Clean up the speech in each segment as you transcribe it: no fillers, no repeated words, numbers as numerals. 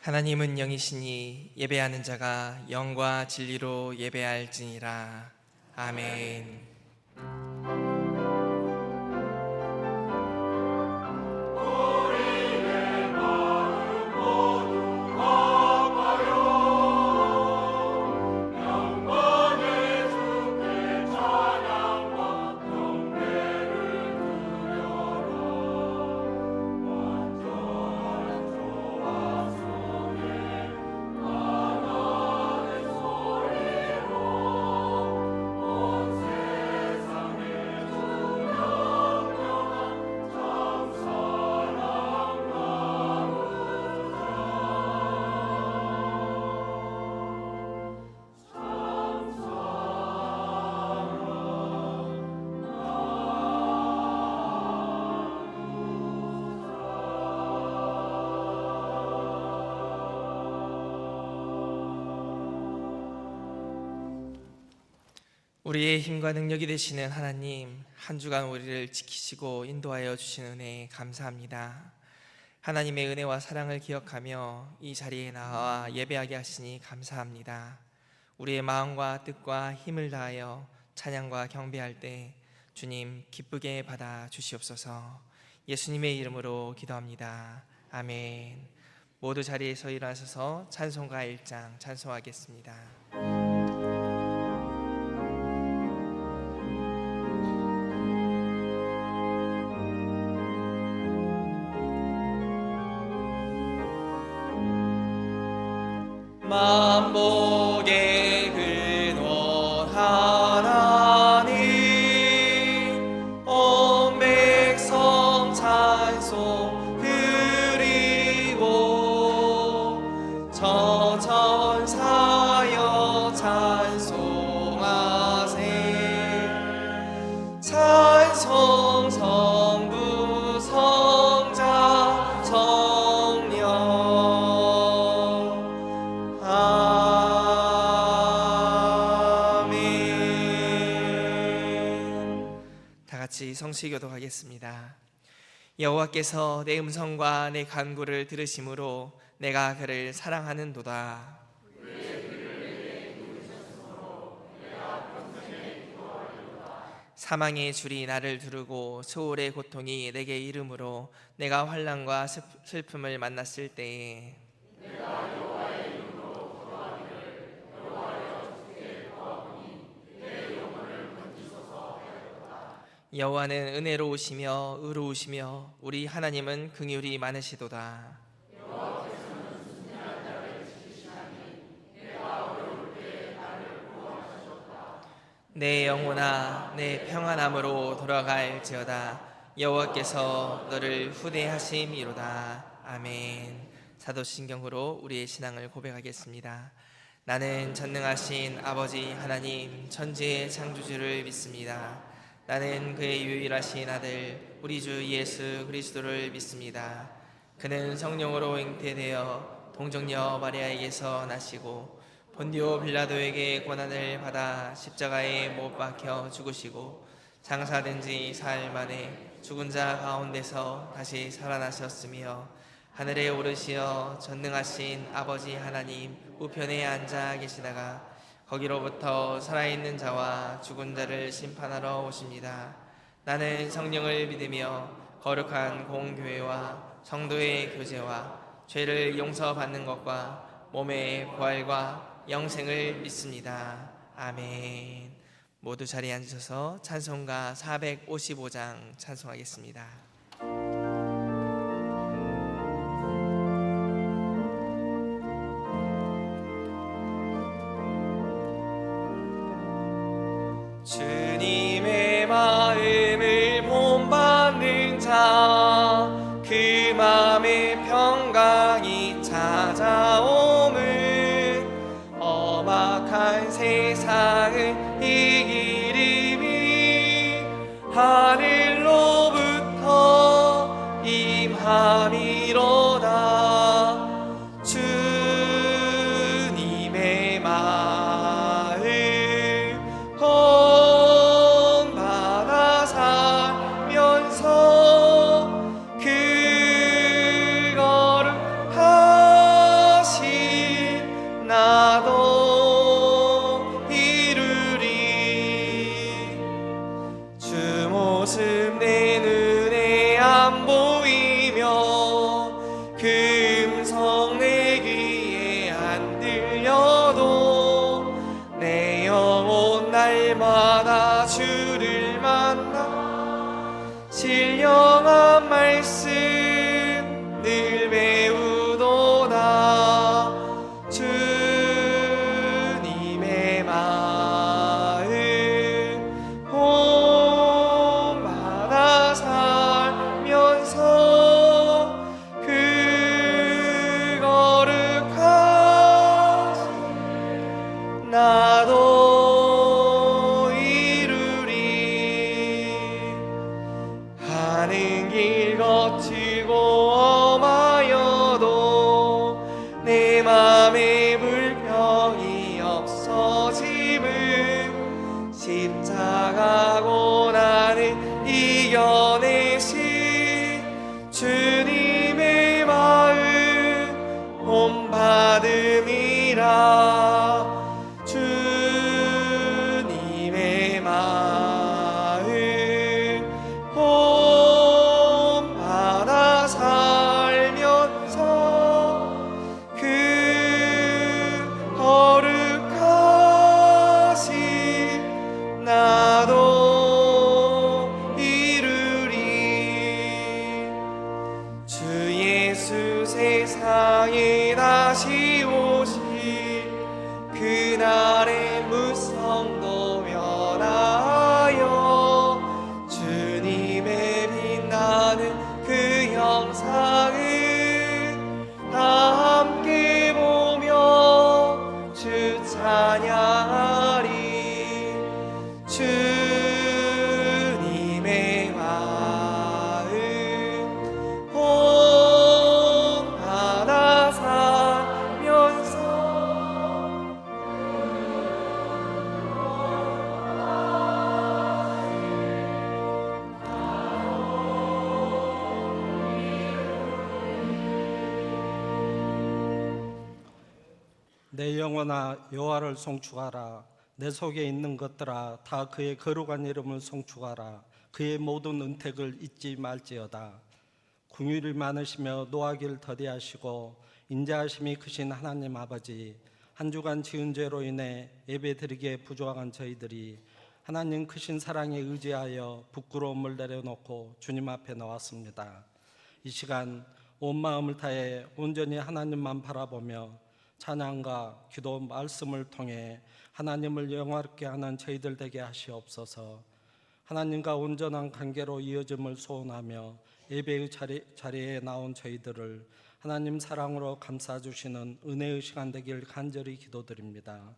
하나님은 영이시니 예배하는 자가 영과 진리로 예배할지니라. 아멘. 우리의 힘과 능력이 되시는 하나님, 한 주간 우리를 지키시고 인도하여 주신 은혜에 감사합니다. 하나님의 은혜와 사랑을 기억하며 이 자리에 나와 예배하게 하시니 감사합니다. 우리의 마음과 뜻과 힘을 다하여 찬양과 경배할 때 주님 기쁘게 받아 주시옵소서. 예수님의 이름으로 기도합니다. 아멘. 모두 자리에서 일어나셔서 찬송가 1장 찬송하겠습니다. 만복의 근원 하나님, 온 백성 찬송 드리고 천천사여 찬송하세. 찬송 성부 성자 성령 성시교독하겠습니다. 여호와께서 내 음성과 내 간구를 들으심으로 내가 그를 사랑하는도다. 사망의 줄이 나를 두르고 소울의 고통이 내게 이름으로 내가 환난과 슬픔을 만났을 때에 여호와는 은혜로우시며 의로우시며 우리 하나님은 긍휼이 많으시도다. 내 영혼아 내 평안함으로 돌아갈지어다. 여호와께서 너를 후대하심이로다. 아멘. 사도신경으로 우리의 신앙을 고백하겠습니다. 나는 전능하신 아버지 하나님 천지의 창조주를 믿습니다. 나는 그의 유일하신 아들 우리 주 예수 그리스도를 믿습니다. 그는 성령으로 잉태되어 동정녀 마리아에게서 나시고 본디오 빌라도에게 고난을 받아 십자가에 못 박혀 죽으시고 장사된 지 사흘 만에 죽은 자 가운데서 다시 살아나셨으며 하늘에 오르시어 전능하신 아버지 하나님 우편에 앉아 계시다가 거기로부터 살아있는 자와 죽은 자를 심판하러 오십니다. 나는 성령을 믿으며 거룩한 공교회와 성도의 교제와 죄를 용서받는 것과 몸의 부활과 영생을 믿습니다. 아멘. 모두 자리에 앉으셔서 찬송가 455장 찬송하겠습니다. 주님의 마음을 본받는 자, 그 마음의 평강이 찾아오면 험악한 세상을 이기리니 하늘로부터 임함이로다. 주님의 마음 본받아 살면서 그 거룩한 날마다 주를 만나 신령한 말씀 늘 배우도다. 주님의 마음 본받아 살면서 그 거룩하신 나도 이루리. 하는 길 거치고 엄하여도 내 맘에 불평이 없어짐은 십자가 고난을 이겨내신 주님의 마음 본받음이라. 주님의 마음 본받아 살면서 그 거룩하신 나도 이루리. 주 예수 세상에 다시 오실 그날의 무성도 변하여 주님의 빛나는 그 영상을 다 함께 보며 주 찬양하리. 주님의 마음 본받아 살면서 내 영혼아 여호와를 송축하라. 내 속에 있는 것들아 다 그의 거룩한 이름을 송축하라. 그의 모든 은택을 잊지 말지어다. 긍휼이 많으시며 노하기를 더디하시고 인자하심이 크신 하나님 아버지, 한 주간 지은 죄로 인해 예배드리기에 부족한 저희들이 하나님 크신 사랑에 의지하여 부끄러움을 내려놓고 주님 앞에 나왔습니다. 이 시간 온 마음을 다해 온전히 하나님만 바라보며 찬양과 기도 말씀을 통해 하나님을 영화롭게 하는 저희들 되게 하시옵소서. 하나님과 온전한 관계로 이어짐을 소원하며 예배의 자리에 나온 저희들을 하나님 사랑으로 감싸주시는 은혜의 시간 되길 간절히 기도드립니다.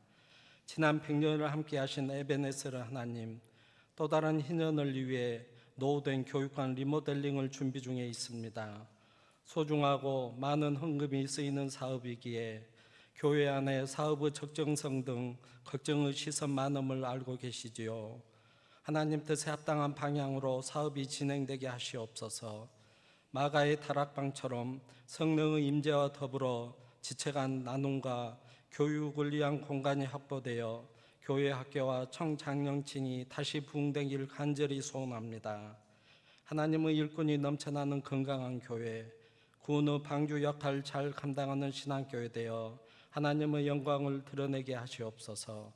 지난 100년을 함께 하신 에베네스르 하나님, 또 다른 희년을 위해 노후된 교육관 리모델링을 준비 중에 있습니다. 소중하고 많은 헌금이 쓰이는 사업이기에 교회 안에 사업의 적정성 등 걱정의 시선 많음을 알고 계시지요. 하나님 뜻에 합당한 방향으로 사업이 진행되게 하시옵소서. 마가의 다락방처럼 성령의 임재와 더불어 지체간 나눔과 교육을 위한 공간이 확보되어 교회 학교와 청장년층이 다시 부흥되기를 간절히 소원합니다. 하나님의 일꾼이 넘쳐나는 건강한 교회, 구원의 방주 역할을 잘 감당하는 신앙교회 되어 하나님의 영광을 드러내게 하시옵소서.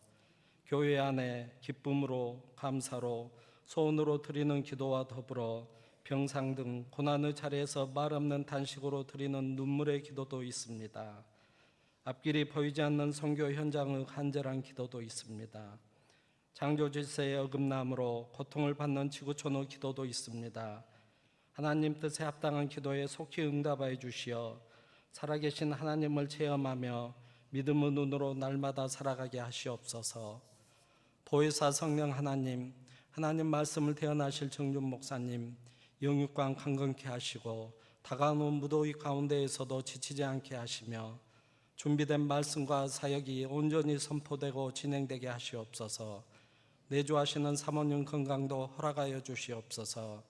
교회 안에 기쁨으로 감사로 소원으로 드리는 기도와 더불어 병상 등 고난의 자리에서 말없는 단식으로 드리는 눈물의 기도도 있습니다. 앞길이 보이지 않는 선교 현장의 간절한 기도도 있습니다. 창조질서의 어긋남으로 고통을 받는 지구촌의 기도도 있습니다. 하나님 뜻에 합당한 기도에 속히 응답하여 주시어 살아계신 하나님을 체험하며 믿음의 눈으로 날마다 살아가게 하시옵소서. 보혜사 성령 하나님, 하나님 말씀을 대언하실 정준 목사님, 영육관 강건케 하시고 다가오는 무더위 가운데에서도 지치지 않게 하시며 준비된 말씀과 사역이 온전히 선포되고 진행되게 하시옵소서. 내주하시는 사모님 건강도 허락하여 주시옵소서.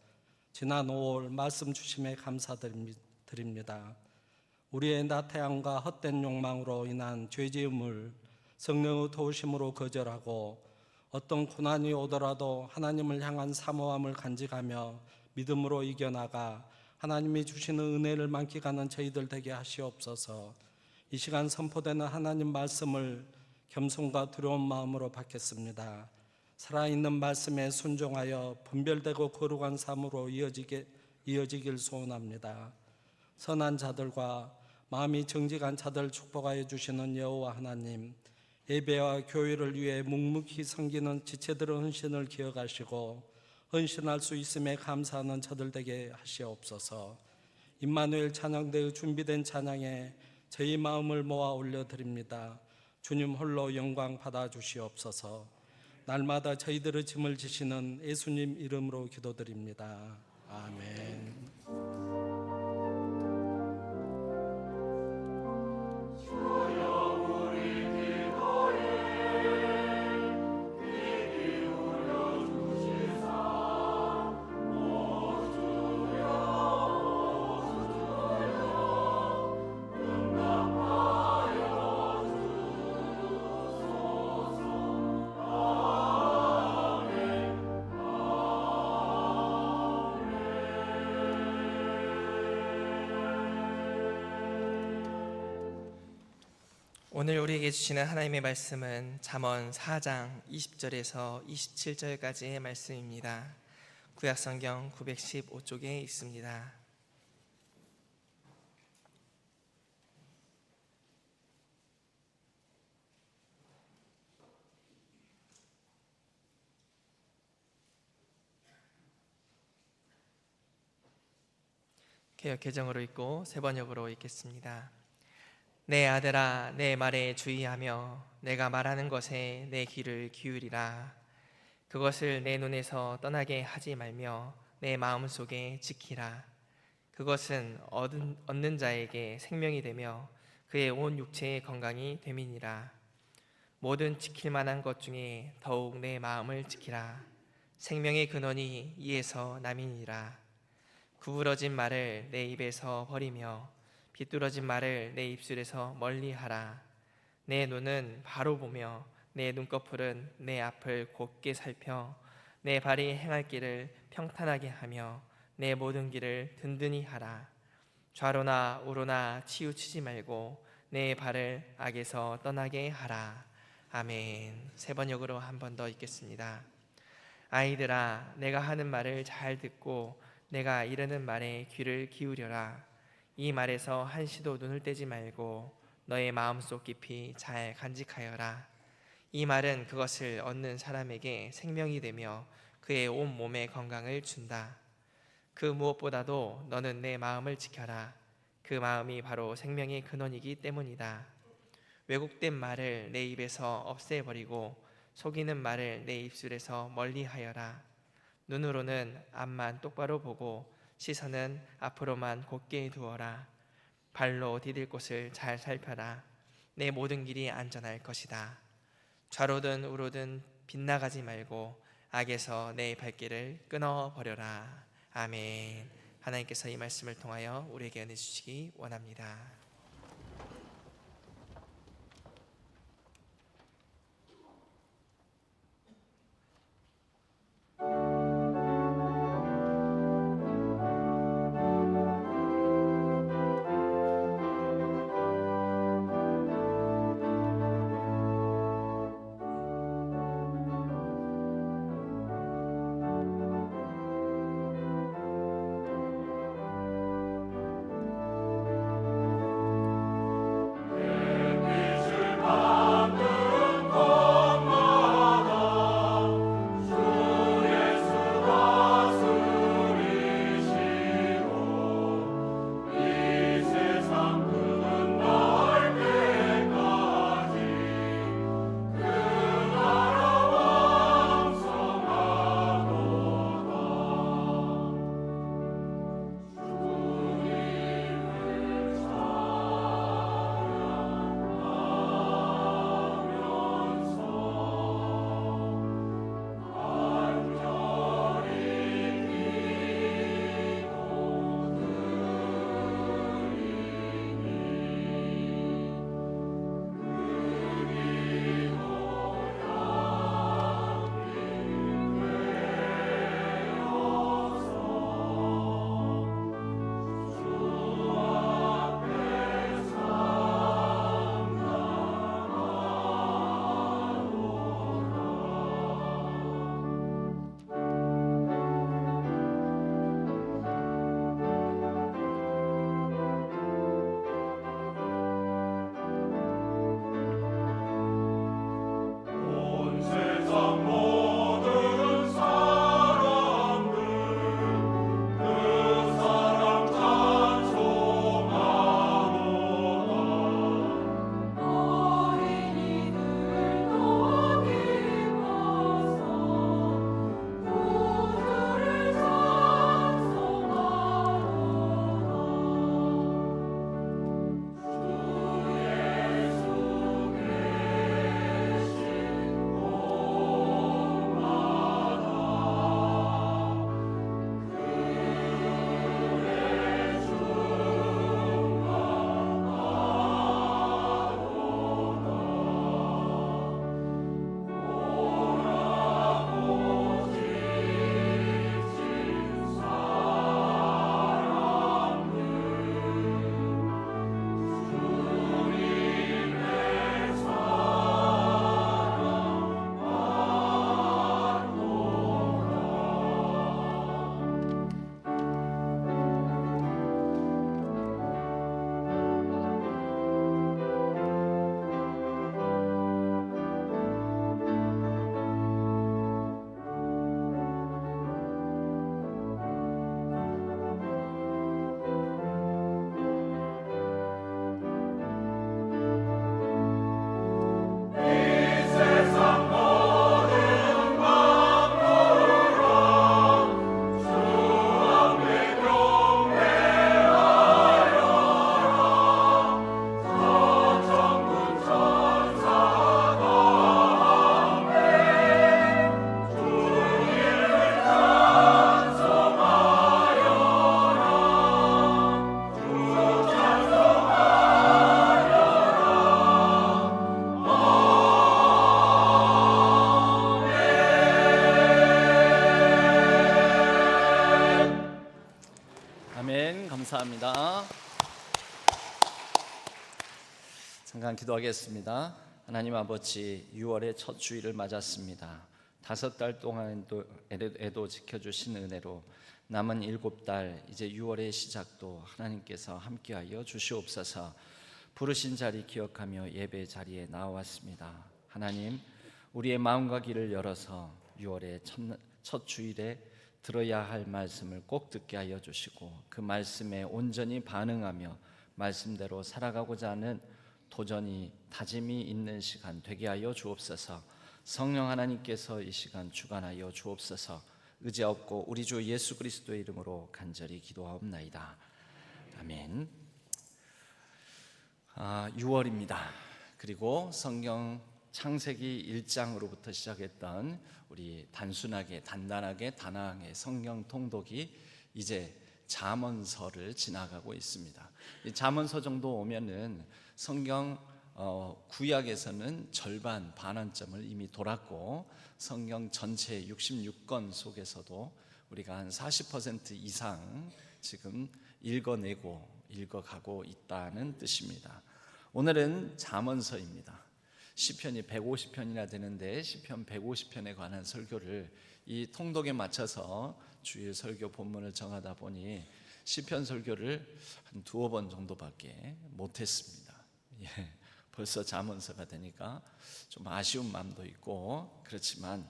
지난 5월 말씀 주심에 감사드립니다. 우리의 나태함과 헛된 욕망으로 인한 죄지음을 성령의 도우심으로 거절하고 어떤 고난이 오더라도 하나님을 향한 사모함을 간직하며 믿음으로 이겨나가 하나님이 주시는 은혜를 만끽하는 저희들 되게 하시옵소서. 이 시간 선포되는 하나님 말씀을 겸손과 두려운 마음으로 받겠습니다. 살아있는 말씀에 순종하여 분별되고 거룩한 삶으로 이어지길 소원합니다. 선한 자들과 마음이 정직한 자들 축복하여 주시는 여호와 하나님, 예배와 교회를 위해 묵묵히 섬기는 지체들의 헌신을 기억하시고 헌신할 수 있음에 감사하는 자들 되게 하시옵소서. 임마누엘 찬양대의 준비된 찬양에 저희 마음을 모아 올려드립니다. 주님 홀로 영광 받아 주시옵소서. 날마다 저희들의 짐을 지시는 예수님 이름으로 기도드립니다. 아멘. 오늘 우리에게 주시는 하나님의 말씀은 잠언 4장 20절에서 27절까지의 말씀입니다. 구약성경 915쪽에 있습니다. 개역 개정으로 읽고 세 번역으로 읽겠습니다. 내 아들아, 내 말에 주의하며 내가 말하는 것에 내 귀를 기울이라. 그것을 내 눈에서 떠나게 하지 말며 내 마음속에 지키라. 그것은 얻는 자에게 생명이 되며 그의 온 육체의 건강이 됨이니라. 모든 지킬 만한 것 중에 더욱 내 마음을 지키라. 생명의 근원이 이에서 남이니라. 구부러진 말을 내 입에서 버리며 비뚤어진 말을 내 입술에서 멀리하라. 내 눈은 바로 보며 내 눈꺼풀은 내 앞을 곱게 살펴 내 발이 행할 길을 평탄하게 하며 내 모든 길을 든든히 하라. 좌로나 우로나 치우치지 말고 내 발을 악에서 떠나게 하라. 아멘. 세 번역으로 한 번 더 읽겠습니다. 아이들아, 내가 하는 말을 잘 듣고 내가 이르는 말에 귀를 기울여라. 이 말에서 한시도 눈을 떼지 말고 너의 마음속 깊이 잘 간직하여라. 이 말은 그것을 얻는 사람에게 생명이 되며 그의 온 몸에 건강을 준다. 그 무엇보다도 너는 내 마음을 지켜라. 그 마음이 바로 생명의 근원이기 때문이다. 왜곡된 말을 내 입에서 없애버리고 속이는 말을 내 입술에서 멀리하여라. 눈으로는 앞만 똑바로 보고 시선은 앞으로만 곧게 두어라. 발로 디딜 곳을 잘 살펴라. 내 모든 길이 안전할 것이다. 좌로든 우로든 빗나가지 말고 악에서 내 발길을 끊어버려라. 아멘. 하나님께서 이 말씀을 통하여 우리에게 은혜 주시기 원합니다. 감사합니다. 잠깐 기도하겠습니다. 하나님 아버지, 6월의 첫 주일을 맞았습니다. 5달 동안에도 지켜주신 은혜로 남은 7달, 이제 6월의 시작도 하나님께서 함께하여 주시옵소서. 부르신 자리 기억하며 예배 자리에 나왔습니다. 하나님, 우리의 마음과 귀를 열어서 6월의 첫 주일에 들어야 할 말씀을 꼭 듣게 하여 주시고, 그 말씀에 온전히 반응하며 말씀대로 살아가고자 하는 도전이, 다짐이 있는 시간 되게 하여 주옵소서. 성령 하나님께서 이 시간 주관하여 주옵소서. 의지하옵고 우리 주 예수 그리스도의 이름으로 간절히 기도하옵나이다. 아멘. 6월입니다. 그리고 성경 창세기 1장으로부터 시작했던 우리 단순하게 단단하게 단아하게 성경 통독이 이제 잠언서를 지나가고 있습니다. 이 잠언서 정도 오면은 성경 구약에서는 절반 반환점을 이미 돌았고, 성경 전체 66권 속에서도 우리가 한 40% 이상 지금 읽어가고 있다는 뜻입니다. 오늘은 잠언서입니다. 시편이 150편이나 되는데 시편 150편에 관한 설교를 이 통독에 맞춰서 주일 설교 본문을 정하다 보니 시편 설교를 한 2번 정도밖에 못했습니다. 벌써 잠언서가 되니까 좀 아쉬운 마음도 있고, 그렇지만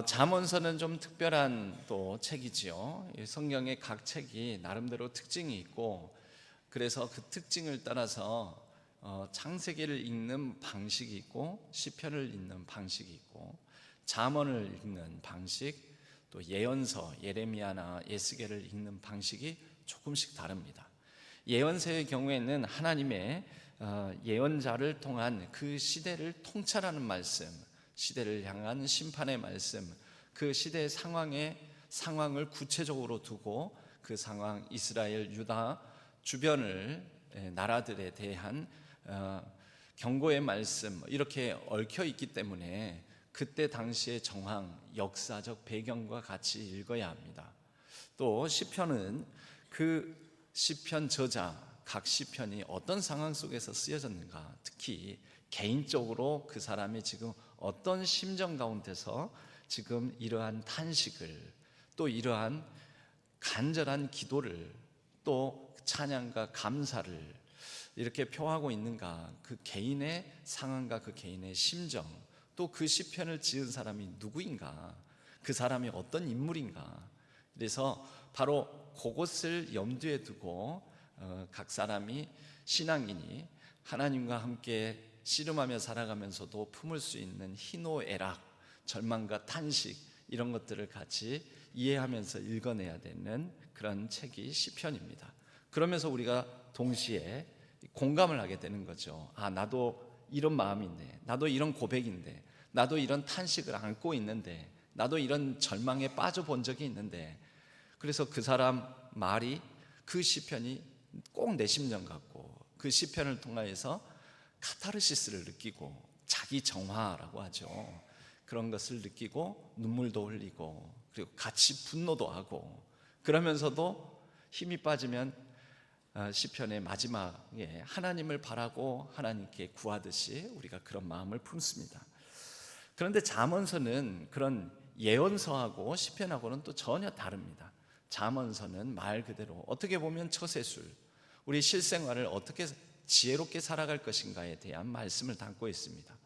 잠언서는 좀 특별한 또 책이지요. 성경의 각 책이 나름대로 특징이 있고, 그래서 그 특징을 따라서 창세기를 읽는 방식이 있고, 시편을 읽는 방식이 있고, 잠언을 읽는 방식, 또 예언서 예레미야나 예스겔을 읽는 방식이 조금씩 다릅니다. 예언서의 경우에는 하나님의 예언자를 통한 그 시대를 통찰하는 말씀, 시대를 향한 심판의 말씀, 그 시대의 상황을 구체적으로 두고 그 상황, 이스라엘, 유다 주변을 나라들에 대한 경고의 말씀, 이렇게 얽혀 있기 때문에 그때 당시의 정황, 역사적 배경과 같이 읽어야 합니다. 또 시편은 그 시편 저자, 각 시편이 어떤 상황 속에서 쓰여졌는가, 특히 개인적으로 그 사람이 지금 어떤 심정 가운데서 지금 이러한 탄식을, 또 이러한 간절한 기도를, 또 찬양과 감사를 이렇게 표하고 있는가, 그 개인의 상황과 그 개인의 심정, 또 그 시편을 지은 사람이 누구인가, 그 사람이 어떤 인물인가. 그래서 바로 그것을 염두에 두고 각 사람이 신앙인이 하나님과 함께 씨름하며 살아가면서도 품을 수 있는 희노애락, 절망과 탄식, 이런 것들을 같이 이해하면서 읽어내야 되는 그런 책이 시편입니다. 그러면서 우리가 동시에 공감을 하게 되는 거죠. 나도 이런 마음인데, 나도 이런 고백인데, 나도 이런 탄식을 안고 있는데, 나도 이런 절망에 빠져본 적이 있는데, 그래서 그 사람 말이, 그 시편이 꼭 내 심정 같고, 그 시편을 통하여서 카타르시스를 느끼고, 자기 정화라고 하죠. 그런 것을 느끼고 눈물도 흘리고, 그리고 같이 분노도 하고, 그러면서도 힘이 빠지면 시편의 마지막에 하나님을 바라고 하나님께 구하듯이 우리가 그런 마음을 품습니다. 그런데 잠언서는 그런 예언서하고 시편하고는 또 전혀 다릅니다. 잠언서는 말 그대로 어떻게 보면 처세술, 우리 실생활을 어떻게 지혜롭게 살아갈 것인가에 대한 말씀을 담고 있습니다.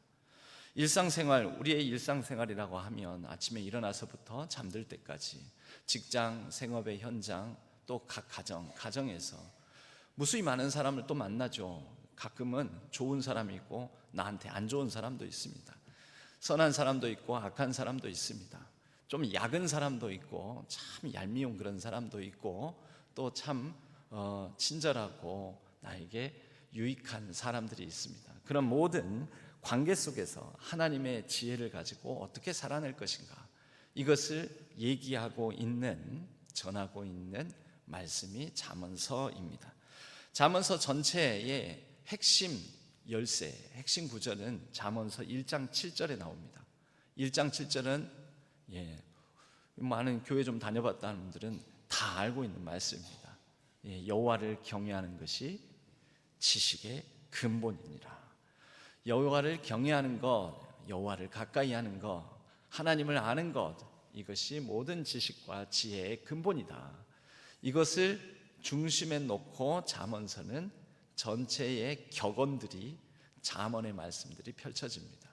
일상생활, 우리의 일상생활이라고 하면 아침에 일어나서부터 잠들 때까지 직장, 생업의 현장, 또 각 가정에서 무수히 많은 사람을 또 만나죠. 가끔은 좋은 사람이 있고 나한테 안 좋은 사람도 있습니다. 선한 사람도 있고 악한 사람도 있습니다. 좀 약은 사람도 있고 참 얄미운 그런 사람도 있고, 또 참 친절하고 나에게 유익한 사람들이 있습니다. 그런 모든 관계 속에서 하나님의 지혜를 가지고 어떻게 살아낼 것인가, 이것을 얘기하고 있는, 전하고 있는 말씀이 잠언서입니다. 잠언서 전체의 핵심 열쇠, 핵심 구절은 잠언서 1장 7절에 나옵니다. 1장 7절은 많은 교회 좀 다녀봤다는 분들은 다 알고 있는 말씀입니다. 여호와를 경외하는 것이 지식의 근본이니라. 여호와를 경외하는 것, 여호와를 가까이 하는 것, 하나님을 아는 것, 이것이 모든 지식과 지혜의 근본이다. 이것을 중심에 놓고 잠언서는 전체의 격언들이, 잠언의 말씀들이 펼쳐집니다.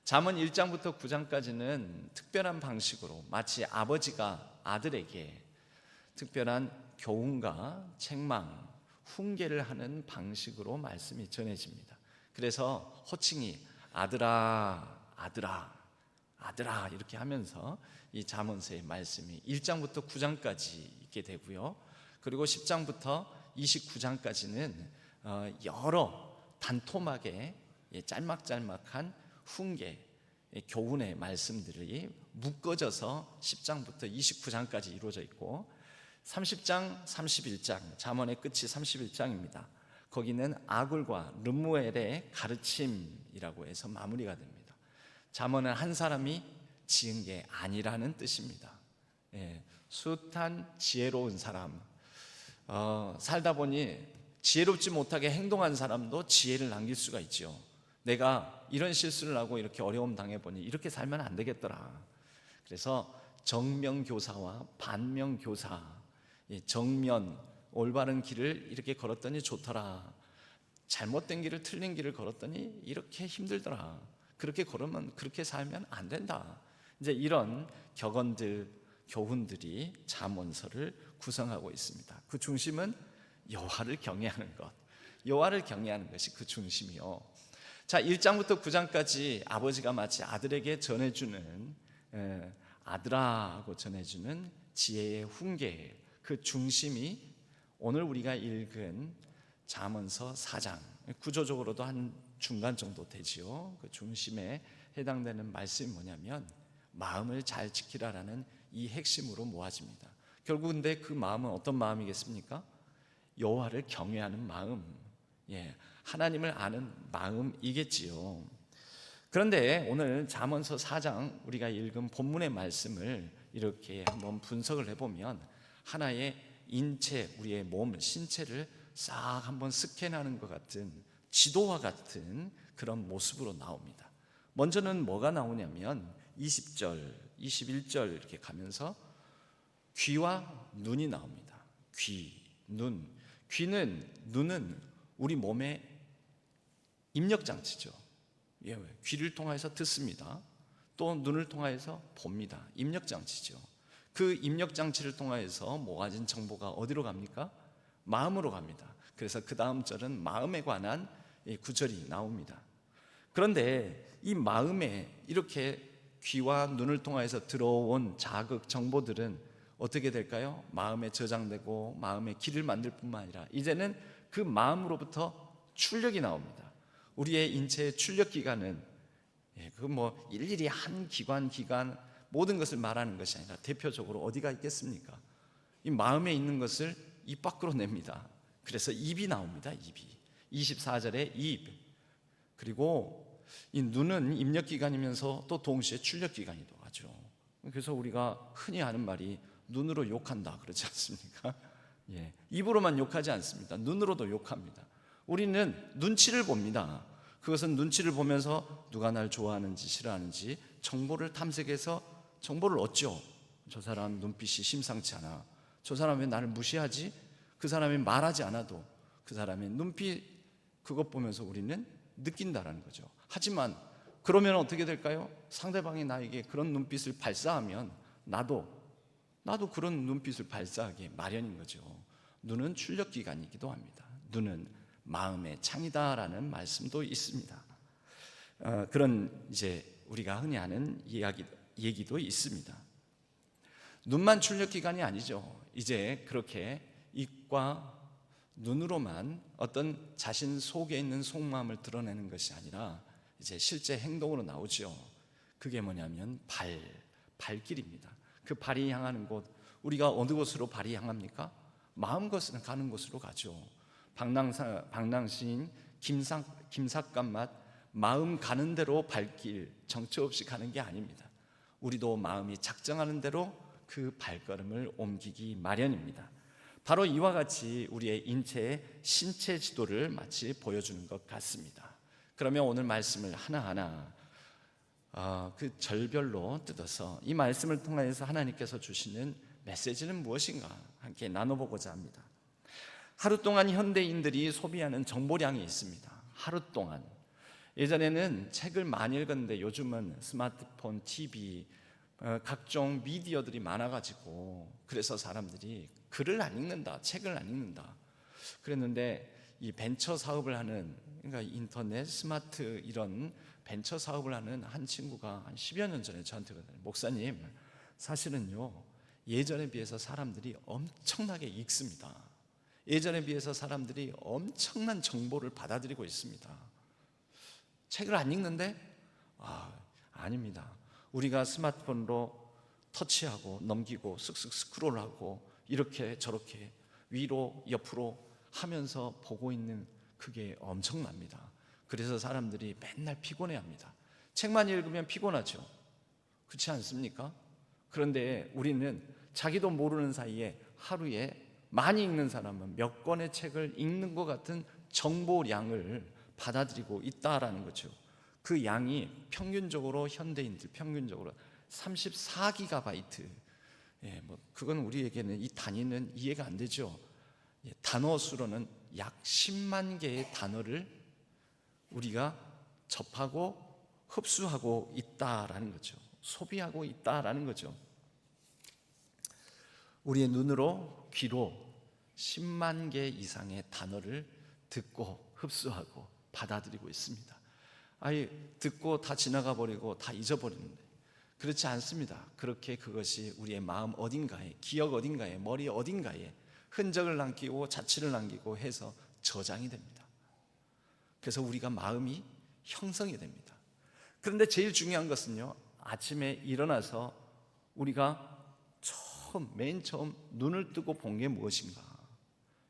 잠언 1장부터 9장까지는 특별한 방식으로 마치 아버지가 아들에게 특별한 교훈과 책망, 훈계를 하는 방식으로 말씀이 전해집니다. 그래서 호칭이 아들아, 아들아, 아들아 이렇게 하면서 이 잠언서의 말씀이 1장부터 9장까지 있게 되고요. 그리고 10장부터 29장까지는 여러 단토막의 짤막짤막한 훈계, 교훈의 말씀들이 묶어져서 10장부터 29장까지 이루어져 있고 30장, 31장, 잠언의 끝이 31장입니다. 거기는 아굴과 르무엘의 가르침이라고 해서 마무리가 됩니다. 잠언은 한 사람이 지은 게 아니라는 뜻입니다. 숱한 지혜로운 사람, 살다 보니 지혜롭지 못하게 행동한 사람도 지혜를 남길 수가 있죠. 내가 이런 실수를 하고 이렇게 어려움 당해보니 이렇게 살면 안 되겠더라. 그래서 정명교사와 반명교사, 정면 올바른 길을 이렇게 걸었더니 좋더라, 잘못된 길을, 틀린 길을 걸었더니 이렇게 힘들더라, 그렇게 걸으면, 그렇게 살면 안 된다. 이제 이런 격언들, 교훈들이 잠언서를 구성하고 있습니다. 그 중심은 여호와를 경외하는 것, 여호와를 경외하는 것이 그 중심이요. 자, 1장부터 9장까지 아버지가 마치 아들에게 전해주는, 아들아 하고 전해주는 지혜의 훈계, 그 중심이 오늘 우리가 읽은 잠언서 4장, 구조적으로도 한 중간 정도 되지요. 그 중심에 해당되는 말씀이 뭐냐면 마음을 잘 지키라라는 이 핵심으로 모아집니다. 결국 근데 그 마음은 어떤 마음이겠습니까? 여호와를 경외하는 마음, 하나님을 아는 마음이겠지요. 그런데 오늘 잠언서 4장 우리가 읽은 본문의 말씀을 이렇게 한번 분석을 해보면 하나의 인체, 우리의 몸, 신체를 싹 한번 스캔하는 것 같은, 지도와 같은 그런 모습으로 나옵니다. 먼저는 뭐가 나오냐면 20절, 21절 이렇게 가면서 귀와 눈이 나옵니다. 귀, 눈. 귀는, 눈은 우리 몸의 입력장치죠. 귀를 통해서 듣습니다. 또 눈을 통해서 봅니다. 입력장치죠. 그 입력장치를 통해서 모아진 정보가 어디로 갑니까? 마음으로 갑니다. 그래서 그 다음 절은 마음에 관한 구절이 나옵니다. 그런데 이 마음에 이렇게 귀와 눈을 통해서 들어온 자극, 정보들은 어떻게 될까요? 마음에 저장되고 마음의 길을 만들 뿐만 아니라 이제는 그 마음으로부터 출력이 나옵니다. 우리의 인체의 출력기관은 그 뭐 일일이 한 기관 모든 것을 말하는 것이 아니라 대표적으로 어디가 있겠습니까? 이 마음에 있는 것을 입 밖으로 냅니다. 그래서 입이 나옵니다. 입이 24절에 입. 그리고 이 눈은 입력기관이면서 또 동시에 출력기관이기도 하죠. 그래서 우리가 흔히 하는 말이 눈으로 욕한다 그러지 않습니까? 입으로만 욕하지 않습니다. 눈으로도 욕합니다. 우리는 눈치를 봅니다. 그것은 눈치를 보면서 누가 날 좋아하는지 싫어하는지 정보를 탐색해서 정보를 얻죠. 저 사람 눈빛이 심상치 않아, 저 사람 왜 나를 무시하지? 그 사람이 말하지 않아도 그 사람의 눈빛, 그것 보면서 우리는 느낀다라는 거죠. 하지만 그러면 어떻게 될까요? 상대방이 나에게 그런 눈빛을 발사하면 나도 그런 눈빛을 발사하기 마련인 거죠. 눈은 출력기관이기도 합니다. 눈은 마음의 창이다라는 말씀도 있습니다. 그런 이제 우리가 흔히 하는 얘기도 있습니다. 눈만 출력기관이 아니죠. 이제 그렇게 입과 눈으로만 어떤 자신 속에 있는 속마음을 드러내는 것이 아니라 이제 실제 행동으로 나오죠. 그게 뭐냐면 발길입니다. 그 발이 향하는 곳, 우리가 어느 곳으로 발이 향합니까? 마음 가는 곳으로 가죠. 방랑시인 김삿갓맛, 마음 가는 대로 발길, 정처 없이 가는 게 아닙니다. 우리도 마음이 작정하는 대로 그 발걸음을 옮기기 마련입니다. 바로 이와 같이 우리의 인체의 신체 지도를 마치 보여주는 것 같습니다. 그러면 오늘 말씀을 하나하나 그 절별로 뜯어서 이 말씀을 통해서 하나님께서 주시는 메시지는 무엇인가 함께 나눠보고자 합니다. 하루 동안 현대인들이 소비하는 정보량이 있습니다. 하루 동안. 예전에는 책을 많이 읽었는데 요즘은 스마트폰, TV, 각종 미디어들이 많아가지고 그래서 사람들이 글을 안 읽는다, 책을 안 읽는다 그랬는데, 이 벤처 사업을 하는, 그러니까 인터넷, 스마트 이런 벤처 사업을 하는 한 친구가 한 10여 년 전에 저한테 그러더니, 목사님, 사실은요 예전에 비해서 사람들이 엄청나게 읽습니다. 예전에 비해서 사람들이 엄청난 정보를 받아들이고 있습니다. 책을 안 읽는데? 아닙니다. 우리가 스마트폰으로 터치하고 넘기고 쓱쓱 스크롤하고 이렇게 저렇게 위로 옆으로 하면서 보고 있는 그게 엄청납니다. 그래서 사람들이 맨날 피곤해합니다. 책만 읽으면 피곤하죠. 그렇지 않습니까? 그런데 우리는 자기도 모르는 사이에 하루에 많이 읽는 사람은 몇 권의 책을 읽는 것 같은 정보량을 받아들이고 있다라는 거죠. 그 양이 평균적으로 현대인들 평균적으로 34기가바이트. 그건 우리에게는 이 단위는 이해가 안 되죠. 단어 수로는 약 10만 개의 단어를 우리가 접하고 흡수하고 있다라는 거죠. 소비하고 있다라는 거죠. 우리의 눈으로, 귀로 10만 개 이상의 단어를 듣고 흡수하고 받아들이고 있습니다. 듣고 다 지나가 버리고 다 잊어버리는데 그렇지 않습니다. 그렇게 그것이 우리의 마음 어딘가에, 기억 어딘가에, 머리 어딘가에 흔적을 남기고 자취를 남기고 해서 저장이 됩니다. 그래서 우리가 마음이 형성이 됩니다. 그런데 제일 중요한 것은요, 아침에 일어나서 우리가 맨 처음 눈을 뜨고 본 게 무엇인가?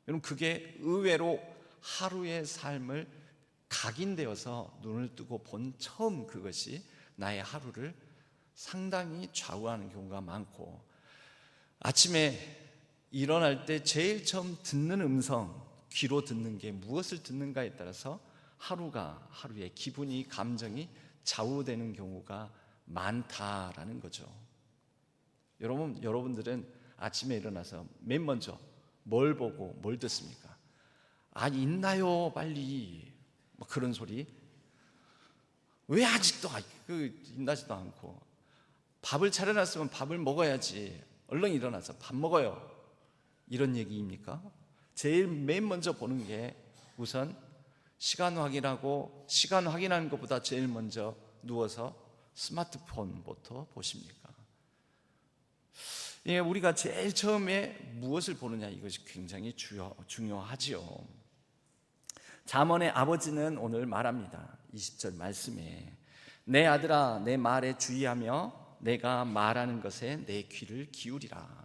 여러분, 그게 의외로 하루의 삶을 각인되어서 눈을 뜨고 본 처음 그것이 나의 하루를 상당히 좌우하는 경우가 많고, 아침에 일어날 때 제일 처음 듣는 음성, 귀로 듣는 게 무엇을 듣는가에 따라서 하루의 기분이, 감정이 좌우되는 경우가 많다라는 거죠. 여러분들은 아침에 일어나서 맨 먼저 뭘 보고 뭘 듣습니까? 있나요? 빨리. 그런 소리. 왜 아직도 있나지도 않고, 밥을 차려놨으면 밥을 먹어야지, 얼른 일어나서 밥 먹어요, 이런 얘기입니까? 제일 맨 먼저 보는 게 우선 시간 확인하고, 시간 확인하는 것보다 제일 먼저 누워서 스마트폰부터 보십니까? 우리가 제일 처음에 무엇을 보느냐, 이것이 굉장히 중요하지요. 잠언의 아버지는 오늘 말합니다. 20절 말씀에, 내 아들아, 내 말에 주의하며 내가 말하는 것에 내 귀를 기울이라.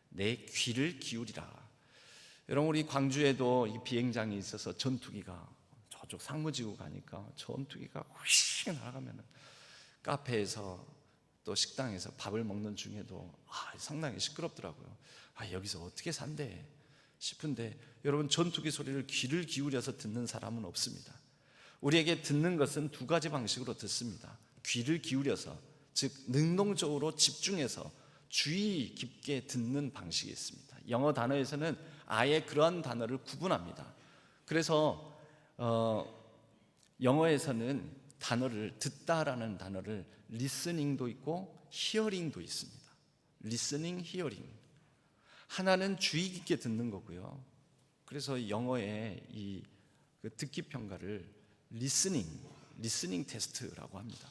내 귀를 기울이라. 여러분, 우리 광주에도 이 비행장이 있어서 전투기가 저쪽 상무지구 가니까 전투기가 휘 날아가면 카페에서 또 식당에서 밥을 먹는 중에도 상당히 시끄럽더라고요. 여기서 어떻게 산대 싶은데, 여러분, 전투기 소리를 귀를 기울여서 듣는 사람은 없습니다. 우리에게 듣는 것은 두 가지 방식으로 듣습니다. 귀를 기울여서, 즉 능동적으로 집중해서 주의 깊게 듣는 방식이 있습니다. 영어 단어에서는 아예 그러한 단어를 구분합니다. 그래서 영어에서는 단어를, 듣다라는 단어를 listening도 있고 hearing도 있습니다. listening, hearing. 하나는 주의 깊게 듣는 거고요. 그래서 영어의 이 듣기 평가를 listening 테스트라고 합니다.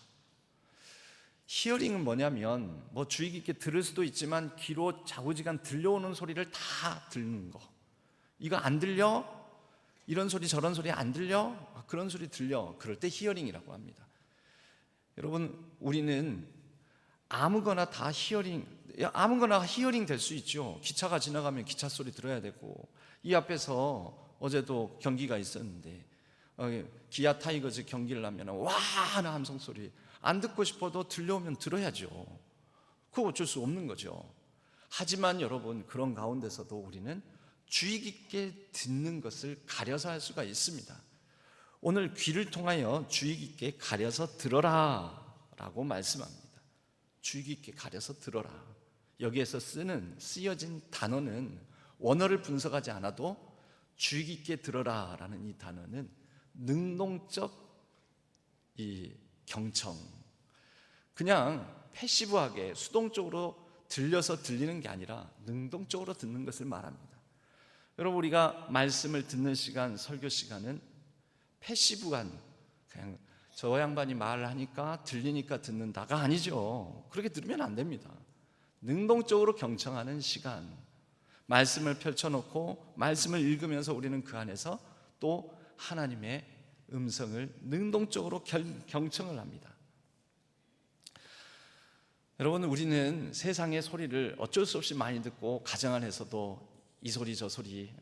히어링은 뭐냐면, 주의 깊게 들을 수도 있지만 귀로 자우지간 들려오는 소리를 다 듣는 거. 이거 안 들려? 이런 소리 저런 소리 안 들려? 그런 소리 들려. 그럴 때 히어링이라고 합니다. 여러분, 우리는 아무거나 히어링 될 수 있죠. 기차가 지나가면 기차 소리 들어야 되고, 이 앞에서 어제도 경기가 있었는데 기아 타이거즈 경기를 하면 와 하는 함성 소리 안 듣고 싶어도 들려오면 들어야죠. 그거 어쩔 수 없는 거죠. 하지만 여러분, 그런 가운데서도 우리는 주의 깊게 듣는 것을 가려서 할 수가 있습니다. 오늘 귀를 통하여 주의 깊게 가려서 들어라 라고 말씀합니다. 주의 깊게 가려서 들어라. 여기에서 쓰여진 단어는 원어를 분석하지 않아도 주의 깊게 들어라 라는 이 단어는 능동적 이 경청, 그냥 패시브하게 수동적으로 들려서 들리는 게 아니라 능동적으로 듣는 것을 말합니다. 여러분, 우리가 말씀을 듣는 시간, 설교 시간은 패시브한, 그냥 저 양반이 말을 하니까 들리니까 듣는다가 아니죠. 그렇게 들으면 안 됩니다. 능동적으로 경청하는 시간, 말씀을 펼쳐놓고 말씀을 읽으면서 우리는 그 안에서 또 하나님의 음성을 능동적으로 경청을 합니다. 여러분, 우리는 세상의 소리를 어쩔 수 없이 많이 듣고 가정 안에서도 이 소리 저 소리,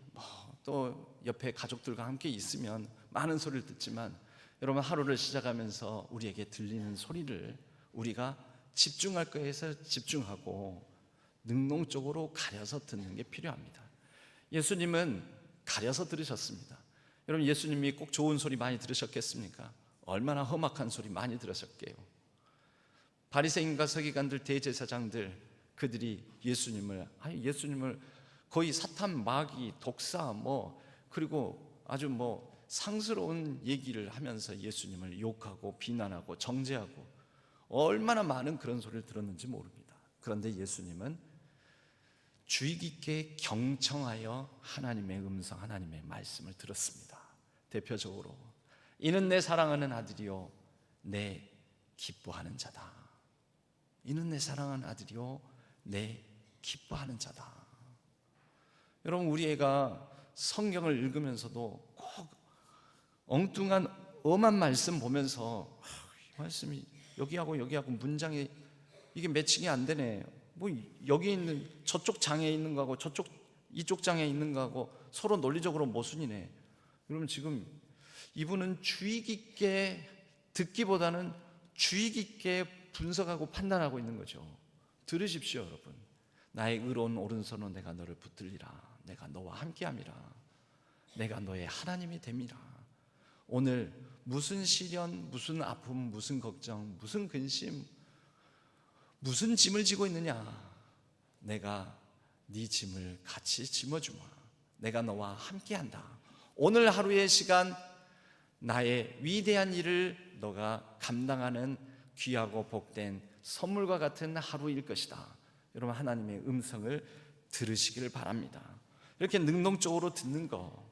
또 옆에 가족들과 함께 있으면 많은 소리를 듣지만, 여러분, 하루를 시작하면서 우리에게 들리는 소리를 우리가 집중할 거에서 집중하고 능동적으로 가려서 듣는 게 필요합니다. 예수님은 가려서 들으셨습니다. 여러분, 예수님이 꼭 좋은 소리 많이 들으셨겠습니까? 얼마나 험악한 소리 많이 들으셨게요. 바리새인과 서기관들, 대제사장들, 그들이 예수님을 거의 사탄, 마귀, 독사 그리고 아주 상스러운 얘기를 하면서 예수님을 욕하고 비난하고 정죄하고 얼마나 많은 그런 소리를 들었는지 모릅니다. 그런데 예수님은 주의 깊게 경청하여 하나님의 음성, 하나님의 말씀을 들었습니다. 대표적으로 이는 내 사랑하는 아들이요 내 기뻐하는 자다. 이는 내 사랑하는 아들이요 내 기뻐하는 자다. 여러분, 우리 애가 성경을 읽으면서도 꼭 엉뚱한 엄한 말씀 보면서 이 말씀이 여기하고 문장이 이게 매칭이 안 되네. 여기 있는 저쪽 장에 있는 거하고 이쪽 장에 있는 거하고 서로 논리적으로 모순이네. 그러면 지금 이분은 주의 깊게 듣기보다는 주의 깊게 분석하고 판단하고 있는 거죠. 들으십시오, 여러분. 나의 의로운 오른손으로 내가 너를 붙들리라. 내가 너와 함께함이라. 내가 너의 하나님이 됨이라. 오늘 무슨 시련, 무슨 아픔, 무슨 걱정, 무슨 근심, 무슨 짐을 지고 있느냐? 내가 네 짐을 같이 짊어주마. 내가 너와 함께한다. 오늘 하루의 시간, 나의 위대한 일을 너가 감당하는 귀하고 복된 선물과 같은 하루일 것이다. 여러분, 하나님의 음성을 들으시기를 바랍니다. 이렇게 능동적으로 듣는 거,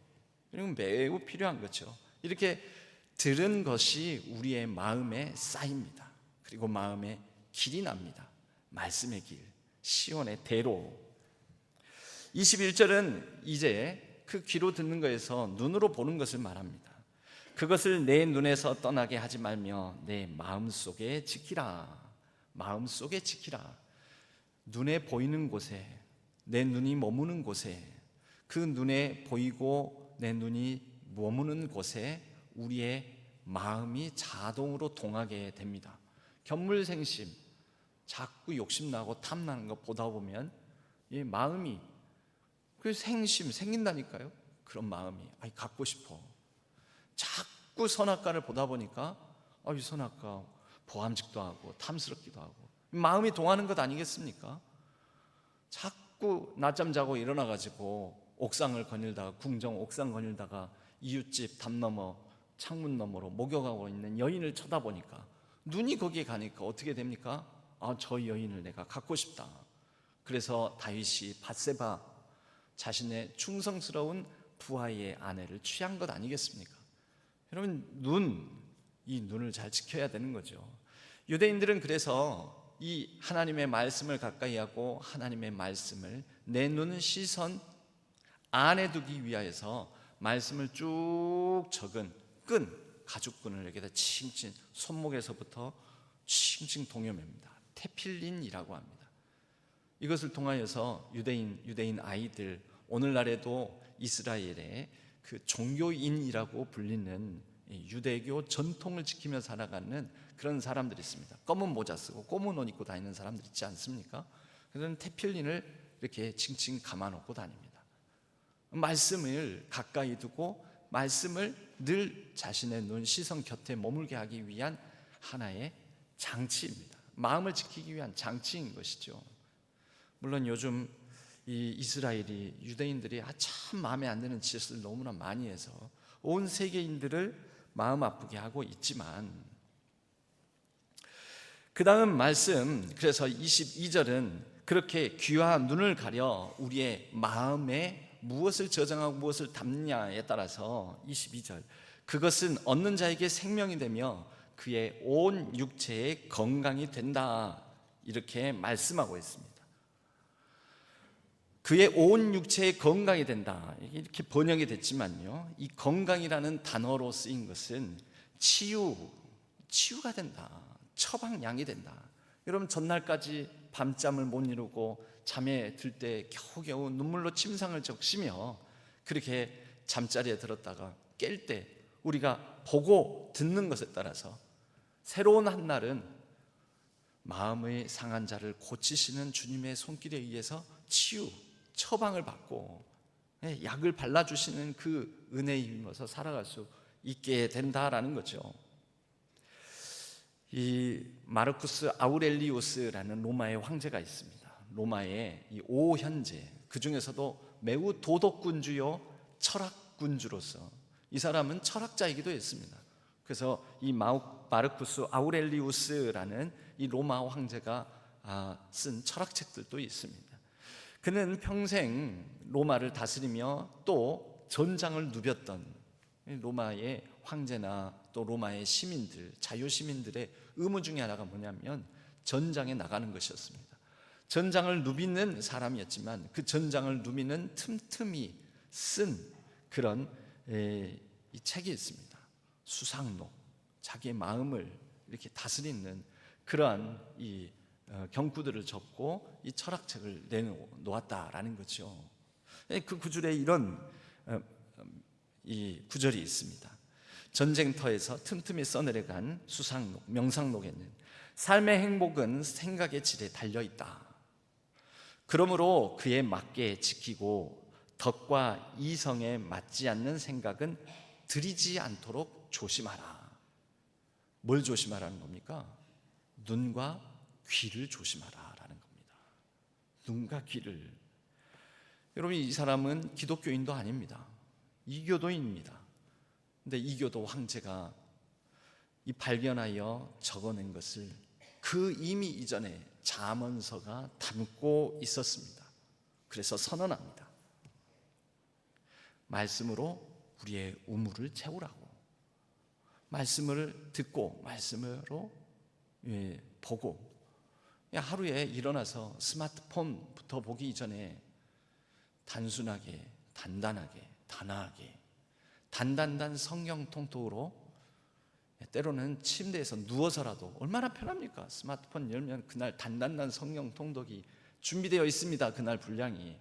이건 매우 필요한 거죠. 이렇게 들은 것이 우리의 마음에 쌓입니다. 그리고 마음에 길이 납니다. 말씀의 길, 시온의 대로. 21절은 이제 그 귀로 듣는 것에서 눈으로 보는 것을 말합니다. 그것을 내 눈에서 떠나게 하지 말며 내 마음속에 지키라. 마음속에 지키라. 눈에 보이는 곳에, 내 눈이 머무는 곳에, 그 눈에 보이고 내 눈이 머무는 곳에 우리의 마음이 자동으로 동하게 됩니다. 견물생심, 자꾸 욕심나고 탐나는 거 보다 보면 이 마음이 그 생긴다니까요. 그런 마음이 갖고 싶어. 자꾸 선악과를 보다 보니까 이 선악과 보암직도 하고 탐스럽기도 하고 마음이 동하는 것 아니겠습니까? 자꾸 낮잠 자고 일어나가지고 옥상을 거닐다가, 궁정 옥상 거닐다가 이웃집 담 너머 창문 너머로 목욕하고 있는 여인을 쳐다보니까 눈이 거기에 가니까 어떻게 됩니까? 저 여인을 내가 갖고 싶다. 그래서 다윗이 밧세바, 자신의 충성스러운 부하의 아내를 취한 것 아니겠습니까? 여러분, 이 눈을 잘 지켜야 되는 거죠. 유대인들은 그래서 이 하나님의 말씀을 가까이 하고 하나님의 말씀을 내 눈 시선 안에 두기 위하여서 말씀을 쭉 적은 가죽끈을 여기다 칭칭, 손목에서부터 칭칭 동여맵니다. 테필린이라고 합니다. 이것을 통하여서 유대인 아이들, 오늘날에도 이스라엘의 그 종교인이라고 불리는 유대교 전통을 지키며 살아가는 그런 사람들이 있습니다. 검은 모자 쓰고 검은 옷 입고 다니는 사람들 있지 않습니까? 그래서 테필린을 이렇게 칭칭 감아놓고 다닙니다. 말씀을 가까이 두고 말씀을 늘 자신의 눈, 시선 곁에 머물게 하기 위한 하나의 장치입니다. 마음을 지키기 위한 장치인 것이죠. 물론 요즘 이 이스라엘이 유대인들이 참 마음에 안 드는 짓을 너무나 많이 해서 온 세계인들을 마음 아프게 하고 있지만, 그 다음 말씀, 그래서 22절은 그렇게 귀와 눈을 가려 우리의 마음에 무엇을 저장하고 무엇을 담냐에 따라서 22절, 그것은 얻는 자에게 생명이 되며 그의 온 육체의 건강이 된다, 이렇게 말씀하고 있습니다. 그의 온 육체의 건강이 된다, 이렇게 번역이 됐지만요, 이 건강이라는 단어로 쓰인 것은 치유가 된다, 처방약이 된다. 여러분, 전날까지 밤잠을 못 이루고 잠에 들 때 겨우겨우 눈물로 침상을 적시며 그렇게 잠자리에 들었다가 깰 때 우리가 보고 듣는 것에 따라서 새로운 한 날은 마음의 상한 자를 고치시는 주님의 손길에 의해서 처방을 받고 약을 발라주시는 그 은혜에 힘입어서 살아갈 수 있게 된다라는 거죠. 이 마르쿠스 아우렐리우스라는 로마의 황제가 있습니다. 로마의 이 5현제, 그 중에서도 매우 도덕군주요 철학군주로서 이 사람은 철학자이기도 했습니다. 그래서 이 마르쿠스 아우렐리우스라는 이 로마 황제가 쓴 철학책들도 있습니다. 그는 평생 로마를 다스리며 또 전장을 누볐던 로마의 황제나 또 로마의 시민들, 자유시민들의 의무 중에 하나가 뭐냐면 전장에 나가는 것이었습니다. 전장을 누비는 사람이었지만 그 전장을 누비는 틈틈이 쓴 그런 이 책이 있습니다. 수상록, 자기의 마음을 이렇게 다스리는 그러한 이 경구들을 적고 이 철학책을 내놓았다라는 거죠. 그 구절에 이런 이 구절이 있습니다. 전쟁터에서 틈틈이 써내려간 수상록, 명상록에는 삶의 행복은 생각의 질에 달려있다. 그러므로 그에 맞게 지키고 덕과 이성에 맞지 않는 생각은 들이지 않도록 조심하라. 뭘 조심하라는 겁니까? 눈과 귀를 조심하라라는 겁니다. 눈과 귀를. 여러분, 이 사람은 기독교인도 아닙니다. 이교도인입니다. 근데 이교도 황제가 이 발견하여 적어낸 것을 그 이미 이전에 잠언서가 담고 있었습니다. 그래서 선언합니다. 말씀으로 우리의 우물을 채우라고. 말씀을 듣고 말씀으로 보고, 하루에 일어나서 스마트폰부터 보기 이전에 단순하게, 단단하게, 단아하게 단단단 성경 통독으로, 때로는 침대에서 누워서라도 얼마나 편합니까? 스마트폰 열면 그날 단단한 성경 통독이 준비되어 있습니다. 그날 분량이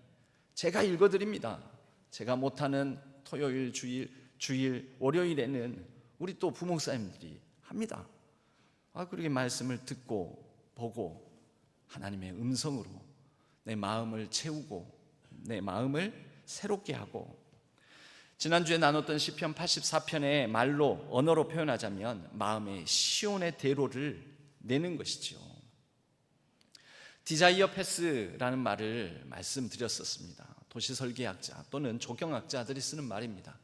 제가 읽어드립니다. 제가 못하는 토요일, 주일, 월요일에는 우리 또 부목사님들이 합니다. 그렇게 말씀을 듣고 보고 하나님의 음성으로 내 마음을 채우고 내 마음을 새롭게 하고, 지난주에 나눴던 시편 84편의 말로, 언어로 표현하자면 마음의 시온의 대로를 내는 것이죠. 디자이어 패스라는 말을 말씀드렸었습니다. 도시설계학자 또는 조경학자들이 쓰는 말입니다.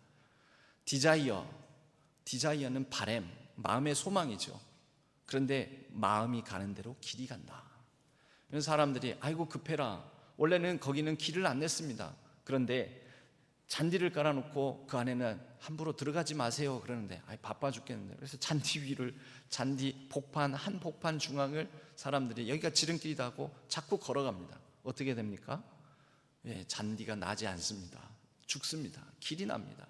디자이어는 바램, 마음의 소망이죠. 그런데 마음이 가는 대로 길이 간다. 이런 사람들이 아이고 급해라, 원래는 거기는 길을 안 냈습니다. 그런데 잔디를 깔아놓고 그 안에는 함부로 들어가지 마세요 그러는데 바빠 죽겠는데, 그래서 잔디 복판, 한 복판 중앙을 사람들이 여기가 지름길이다 하고 자꾸 걸어갑니다. 어떻게 됩니까? 잔디가 나지 않습니다. 죽습니다. 길이 납니다.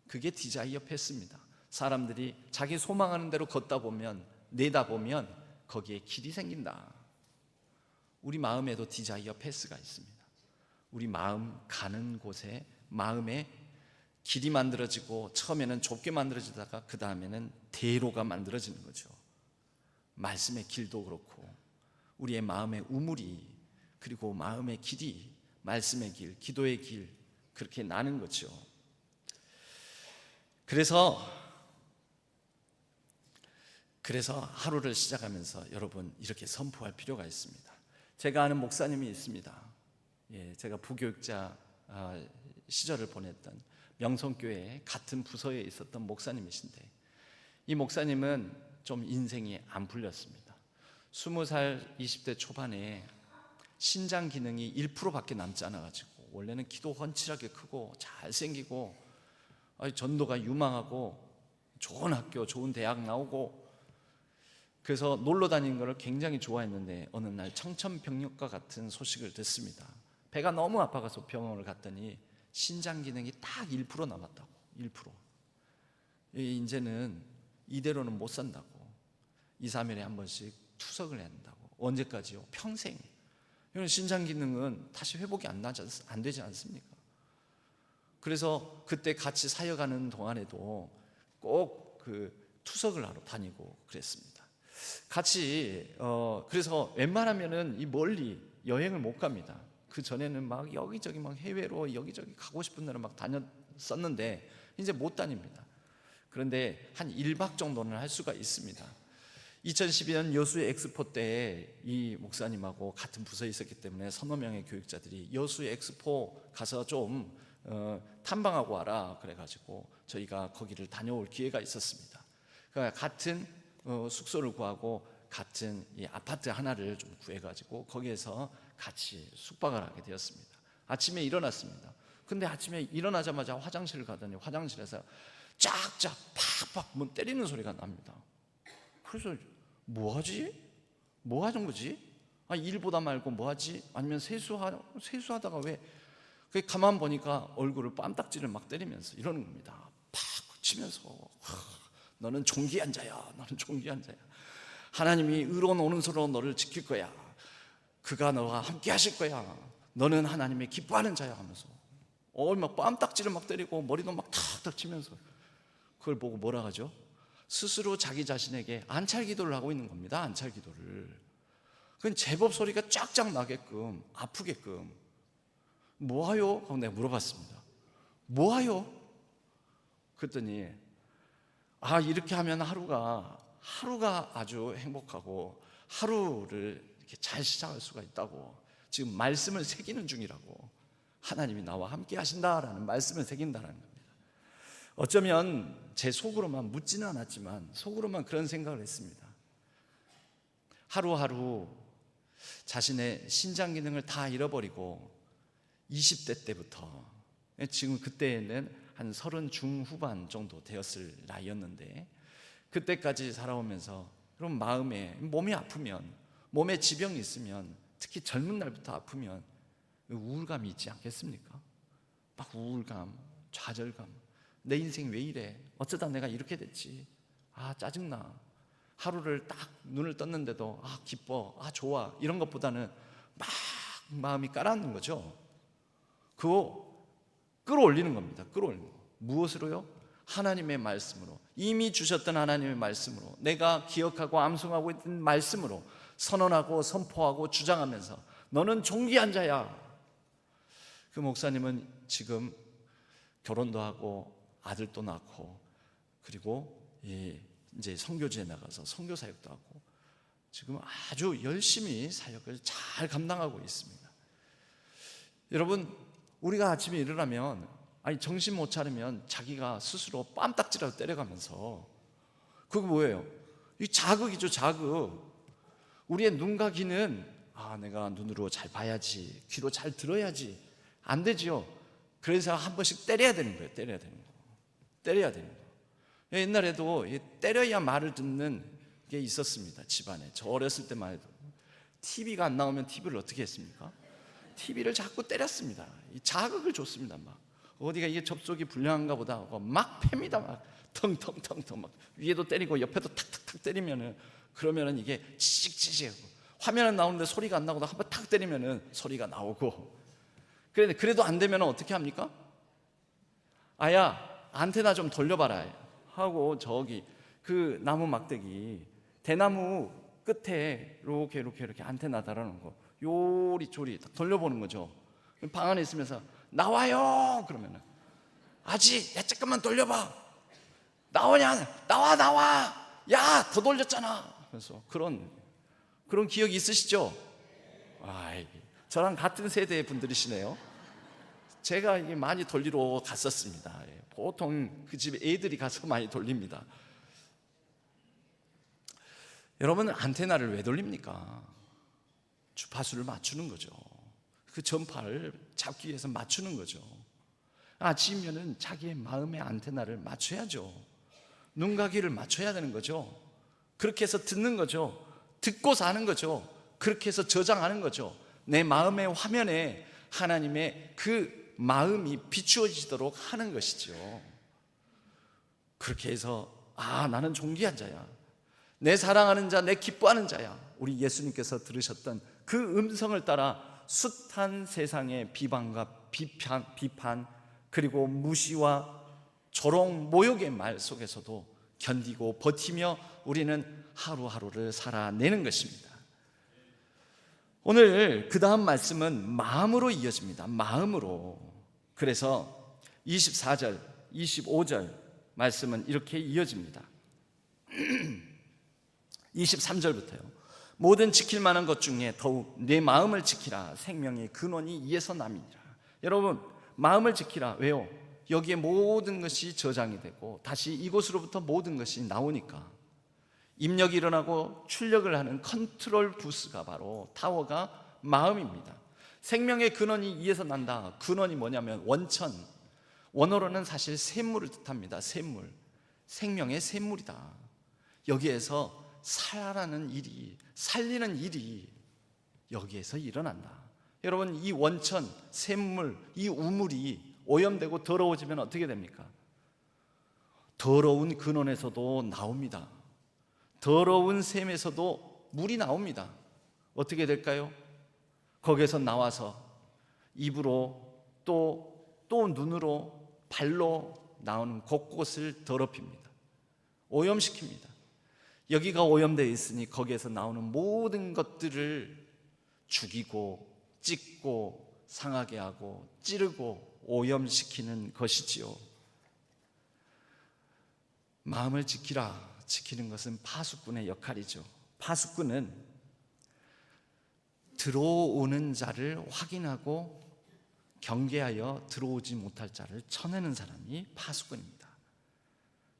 그게 디자이어 패스입니다. 사람들이 자기 소망하는 대로 걷다 보면, 내다보면 거기에 길이 생긴다. 우리 마음에도 디자이어 패스가 있습니다. 우리 마음 가는 곳에 마음에 길이 만들어지고, 처음에는 좁게 만들어지다가 그 다음에는 대로가 만들어지는 거죠. 말씀의 길도 그렇고 우리의 마음의 우물이 그리고 마음의 길이 말씀의 길, 기도의 길 그렇게 나는 거죠. 그래서 하루를 시작하면서 여러분 이렇게 선포할 필요가 있습니다. 제가 아는 목사님이 있습니다. 제가 부교육자 시절을 보냈던 명성교회 같은 부서에 있었던 목사님이신데, 이 목사님은 좀 인생이 안 풀렸습니다. 20살 20대 초반에 신장 기능이 1%밖에 남지 않아가지고, 원래는 키도 훤칠하게 크고 잘생기고 전도가 유망하고 좋은 학교 좋은 대학 나오고, 그래서 놀러 다니는 것을 굉장히 좋아했는데 어느 날 청천벽력과 같은 소식을 듣습니다. 배가 너무 아파가서 병원을 갔더니 신장 기능이 딱 1% 남았다고. 1%. 이제는 이대로는 못 산다고. 2, 3일에 한 번씩 투석을 해야 한다고. 언제까지요? 평생. 이런 신장 기능은 다시 회복이 안 되지 않습니까? 그래서 그때 같이 사역하는 동안에도 꼭 그 투석을 하러 다니고 그랬습니다. 같이 그래서 웬만하면은 이 멀리 여행을 못 갑니다. 그 전에는 막 여기저기 막 해외로 여기저기 가고 싶은 데는 막 다녔었는데 이제 못 다닙니다. 그런데 한 1박 정도는 할 수가 있습니다. 2012년 여수 엑스포 때 이 목사님하고 같은 부서에 있었기 때문에 서너 명의 교육자들이 여수 엑스포 가서 좀 탐방하고 와라 그래가지고 저희가 거기를 다녀올 기회가 있었습니다. 그러니까 같은 숙소를 구하고 같은 이 아파트 하나를 좀 구해가지고 거기에서 같이 숙박을 하게 되었습니다. 아침에 일어났습니다. 근데 아침에 일어나자마자 화장실을 가더니 화장실에서 쫙쫙 팍팍 문 때리는 소리가 납니다. 그래서 뭐하지? 뭐 하는 거지? 일보다 말고 뭐하지? 아니면 세수하다가 왜? 가만 보니까 얼굴을 뺨딱지를 막 때리면서 이러는 겁니다. 팍 치면서 너는 존귀한 자야. 너는 존귀한 자야. 하나님이 의로운 오른손으로 너를 지킬 거야. 그가 너와 함께 하실 거야. 너는 하나님의 기뻐하는 자야 하면서 막 뺨딱지를 막 때리고 머리도 막 탁탁 치면서 그걸 보고 뭐라 하죠? 스스로 자기 자신에게 안찰 기도를 하고 있는 겁니다. 안찰 기도를. 그건 제법 소리가 쫙쫙 나게끔 아프게끔. 뭐하요? 하고 내가 물어봤습니다. 뭐하요? 그랬더니 이렇게 하면 하루가 아주 행복하고 하루를 이렇게 잘 시작할 수가 있다고. 지금 말씀을 새기는 중이라고. 하나님이 나와 함께 하신다라는 말씀을 새긴다는 겁니다. 어쩌면 제 속으로만 묻지는 않았지만 속으로만 그런 생각을 했습니다. 하루하루 자신의 신장 기능을 다 잃어버리고 20대 때부터, 지금 그때는 한 30 중후반 정도 되었을 나이였는데, 그때까지 살아오면서 그럼 몸이 아프면, 몸에 지병이 있으면, 특히 젊은 날부터 아프면 우울감이 있지 않겠습니까? 막 우울감, 좌절감. 내 인생 왜 이래? 어쩌다 내가 이렇게 됐지? 짜증나. 하루를 딱 눈을 떴는데도 기뻐, 좋아, 이런 것보다는 막 마음이 가라앉는 거죠. 그거 끌어올리는 겁니다. 끌어올리는 거. 무엇으로요? 하나님의 말씀으로, 이미 주셨던 하나님의 말씀으로, 내가 기억하고 암송하고 있던 말씀으로 선언하고 선포하고 주장하면서 너는 존귀한 자야. 그 목사님은 지금 결혼도 하고 아들도 낳고, 그리고 이제 선교지에 나가서 선교 사역도 하고 지금 아주 열심히 사역을 잘 감당하고 있습니다. 여러분, 우리가 아침에 일어나면 정신 못 차리면 자기가 스스로 뺨딱지라도 때려가면서, 그거 뭐예요? 이 자극이죠. 자극. 우리의 눈과 귀는 내가 눈으로 잘 봐야지, 귀로 잘 들어야지. 안 되지요. 그래서 한 번씩 때려야 되는 거예요. 때려야 되는 거. 옛날에도 때려야 말을 듣는 게 있었습니다. 집안에. 저 어렸을 때만 해도 TV가 안 나오면 TV를 어떻게 했습니까? TV를 자꾸 때렸습니다. 이 자극을 줬습니다. 막 어디가 이게 접속이 불량한가 보다 막 팹니다. 막 텅텅텅텅 막 위에도 때리고 옆에도 탁탁탁 때리면은, 그러면은 이게 치직치직하고 화면은 나오는데 소리가 안 나고도 한번 탁 때리면은 소리가 나오고. 그래도 안 되면 어떻게 합니까? 안테나 좀 돌려봐라 하고 저기 그 나무 막대기, 대나무 끝에 이렇게 안테나 달아놓은 거 요리조리 돌려보는 거죠. 방 안에 있으면서 나와요 그러면은 아직 야 잠깐만 돌려봐 나오냐 나와 야 더 돌렸잖아. 그래서 그런 기억이 있으시죠? 저랑 같은 세대의 분들이시네요. 제가 이게 많이 돌리러 갔었습니다. 보통 그 집에 애들이 가서 많이 돌립니다. 여러분 안테나를 왜 돌립니까? 주파수를 맞추는 거죠. 그 전파를 잡기 위해서 맞추는 거죠. 아침이면은 자기의 마음의 안테나를 맞춰야죠. 눈가귀를 맞춰야 되는 거죠. 그렇게 해서 듣는 거죠. 듣고 사는 거죠. 그렇게 해서 저장하는 거죠. 내 마음의 화면에 하나님의 그 마음이 비추어지도록 하는 것이죠. 그렇게 해서 나는 존귀한 자야, 내 사랑하는 자, 내 기뻐하는 자야. 우리 예수님께서 들으셨던 그 음성을 따라 숱한 세상의 비방과 비판 그리고 무시와 조롱 모욕의 말 속에서도 견디고 버티며 우리는 하루하루를 살아내는 것입니다. 오늘 그 다음 말씀은 마음으로 이어집니다. 마음으로. 그래서 24절, 25절 말씀은 이렇게 이어집니다. 23절부터요. 모든 지킬 만한 것 중에 더욱 내 마음을 지키라. 생명의 근원이 이에서 남이니라. 여러분, 마음을 지키라. 왜요? 여기에 모든 것이 저장이 되고 다시 이곳으로부터 모든 것이 나오니까 입력이 일어나고 출력을 하는 컨트롤 부스가 바로 타워가 마음입니다. 생명의 근원이 이에서 난다. 근원이 뭐냐면 원천, 원어로는 사실 샘물을 뜻합니다. 샘물, 생명의 샘물이다. 여기에서 살아나는 일이, 살리는 일이 여기에서 일어난다. 여러분, 이 원천, 샘물, 이 우물이 오염되고 더러워지면 어떻게 됩니까? 더러운 근원에서도 나옵니다. 더러운 샘에서도 물이 나옵니다. 어떻게 될까요? 거기에서 나와서 입으로 또 눈으로 발로 나오는 곳곳을 더럽힙니다. 오염시킵니다. 여기가 오염되어 있으니 거기에서 나오는 모든 것들을 죽이고 찢고 상하게 하고 찌르고 오염시키는 것이지요. 마음을 지키라. 지키는 것은 파수꾼의 역할이죠. 파수꾼은 들어오는 자를 확인하고 경계하여 들어오지 못할 자를 쳐내는 사람이 파수꾼입니다.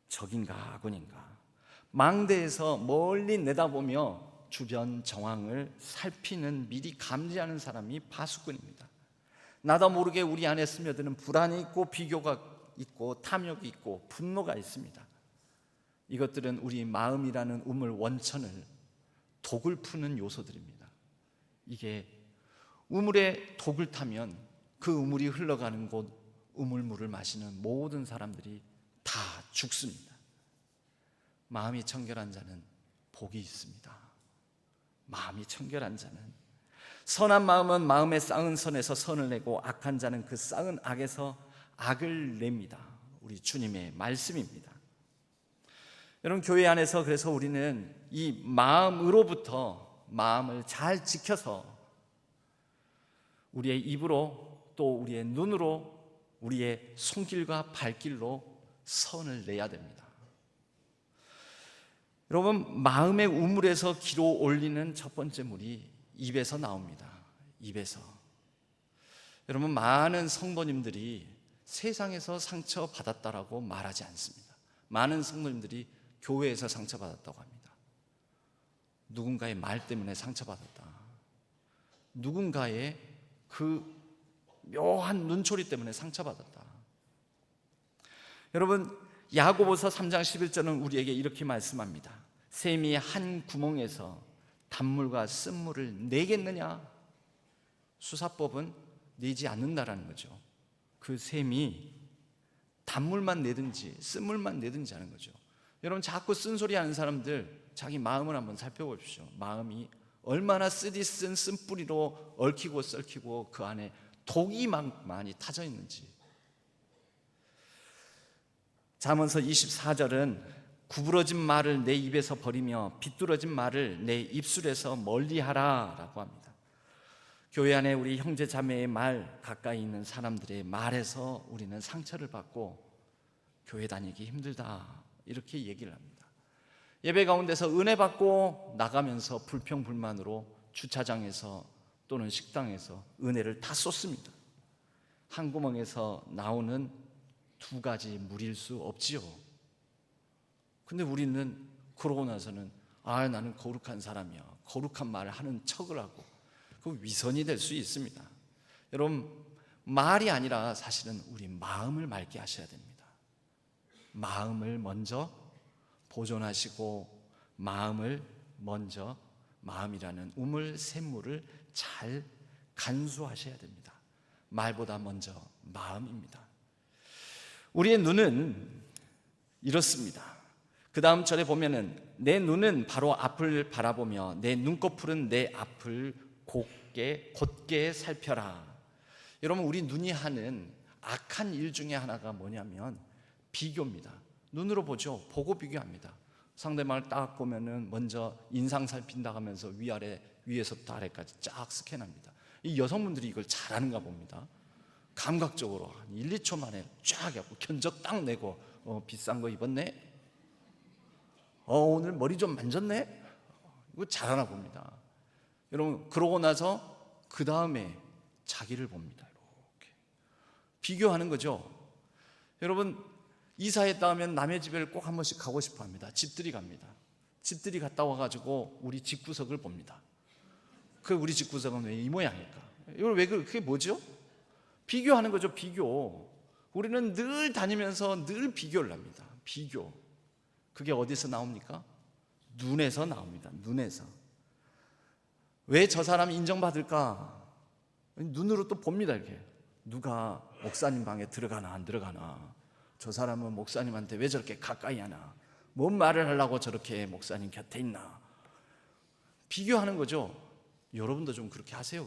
적인가 아군인가 망대에서 멀리 내다보며 주변 정황을 살피는, 미리 감지하는 사람이 파수꾼입니다. 나도 모르게 우리 안에 스며드는 불안이 있고 비교가 있고 탐욕이 있고 분노가 있습니다. 이것들은 우리 마음이라는 우물 원천을 독을 푸는 요소들입니다. 이게 우물에 독을 타면 그 우물이 흘러가는 곳 우물물을 마시는 모든 사람들이 다 죽습니다. 마음이 청결한 자는 복이 있습니다. 마음이 청결한 자는, 선한 마음은 마음에 쌓은 선에서 선을 내고 악한 자는 그 쌓은 악에서 악을 냅니다. 우리 주님의 말씀입니다. 여러분, 교회 안에서 그래서 우리는 이 마음으로부터 마음을 잘 지켜서 우리의 입으로 또 우리의 눈으로 우리의 손길과 발길로 선을 내야 됩니다. 여러분, 마음의 우물에서 기로 올리는 첫 번째 물이 입에서 나옵니다. 입에서. 여러분, 많은 성도님들이 세상에서 상처받았다라고 말하지 않습니다. 많은 성도님들이 교회에서 상처받았다고 합니다. 누군가의 말 때문에 상처받았다. 누군가의 그 묘한 눈초리 때문에 상처받았다. 여러분, 야고보서 3장 11절은 우리에게 이렇게 말씀합니다. 샘이 한 구멍에서 단물과 쓴물을 내겠느냐? 수사법은 내지 않는다라는 거죠. 그 샘이 단물만 내든지 쓴물만 내든지 하는 거죠. 여러분, 자꾸 쓴소리 하는 사람들 자기 마음을 한번 살펴보십시오. 마음이 얼마나 쓰디쓴 쓴뿌리로 얽히고 썰히고 그 안에 독이 많이 타져 있는지. 잠언서 24절은 구부러진 말을 내 입에서 버리며 비뚤어진 말을 내 입술에서 멀리하라 라고 합니다. 교회 안에 우리 형제 자매의 말, 가까이 있는 사람들의 말에서 우리는 상처를 받고 교회 다니기 힘들다 이렇게 얘기를 합니다. 예배 가운데서 은혜 받고 나가면서 불평불만으로 주차장에서 또는 식당에서 은혜를 다 쏟습니다. 한 구멍에서 나오는 두 가지 물일 수 없지요. 근데 우리는 그러고 나서는 나는 거룩한 사람이야, 거룩한 말을 하는 척을 하고, 그 위선이 될 수 있습니다. 여러분, 말이 아니라 사실은 우리 마음을 맑게 하셔야 됩니다. 마음을 먼저 보존하시고 마음을 먼저, 마음이라는 우물 샘물을 잘 간수하셔야 됩니다. 말보다 먼저 마음입니다. 우리의 눈은 이렇습니다. 그 다음 절에 보면은 내 눈은 바로 앞을 바라보며 내 눈꺼풀은 내 앞을 곧게 살펴라. 여러분, 우리 눈이 하는 악한 일 중에 하나가 뭐냐면 비교입니다. 눈으로 보죠. 보고 비교합니다. 상대방을 딱 보면은 먼저 인상 살핀다 하면서 위아래, 위에서부터 아래까지 쫙 스캔합니다. 이 여성분들이 이걸 잘하는가 봅니다. 감각적으로 한 1, 2초 만에 쫙 해갖고 견적 딱 내고 비싼 거 입었네? 오늘 머리 좀 만졌네? 이거 잘하나 봅니다. 여러분, 그러고 나서 그 다음에 자기를 봅니다. 이렇게 비교하는 거죠. 여러분, 이사했다 하면 남의 집에 꼭 한 번씩 가고 싶어 합니다. 집들이 갑니다. 집들이 갔다 와가지고 우리 집구석을 봅니다. 그 우리 집구석은 왜 이 모양일까? 이걸 왜 그게 뭐죠? 비교하는 거죠. 비교. 우리는 늘 다니면서 늘 비교를 합니다. 비교. 그게 어디서 나옵니까? 눈에서 나옵니다. 눈에서. 왜 저 사람이 인정받을까? 눈으로 또 봅니다. 이렇게 누가 목사님 방에 들어가나 안 들어가나, 저 사람은 목사님한테 왜 저렇게 가까이 하나, 뭔 말을 하려고 저렇게 목사님 곁에 있나, 비교하는 거죠. 여러분도 좀 그렇게 하세요.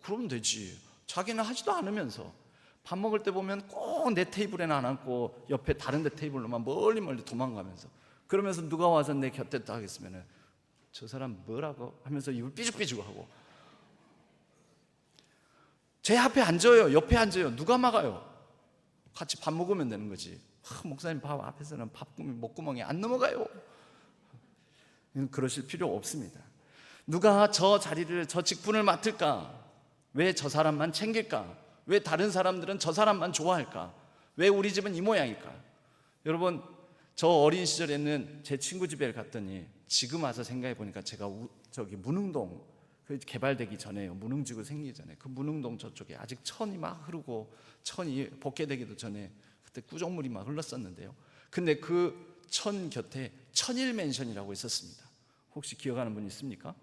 그러면 되지. 자기는 하지도 않으면서 밥 먹을 때 보면 꼭 내 테이블에는 안 앉고 옆에 다른 데 테이블로만 멀리 도망가면서, 그러면서 누가 와서 내 곁에 딱 있으면 저 사람 뭐라고 하면서 입을 삐죽삐죽 하고, 제 앞에 앉아요, 옆에 앉아요, 누가 막아요? 같이 밥 먹으면 되는 거지. 목사님 밥 앞에서는 목구멍에 안 넘어가요. 그러실 필요 없습니다. 누가 저 자리를, 저 직분을 맡을까? 왜 저 사람만 챙길까? 왜 다른 사람들은 저 사람만 좋아할까? 왜 우리 집은 이 모양일까? 여러분, 저 어린 시절에는 제 친구 집에 갔더니, 지금 와서 생각해 보니까 제가 저기 문흥동 개발되기 전에요, 문흥지구 생기기 전에 그 문흥동 저쪽에 아직 천이 막 흐르고 천이 복개되기도 전에 그때 구정물이 막 흘렀었는데요. 근데 그 천 곁에 천일맨션이라고 있었습니다. 혹시 기억하는 분 있습니까?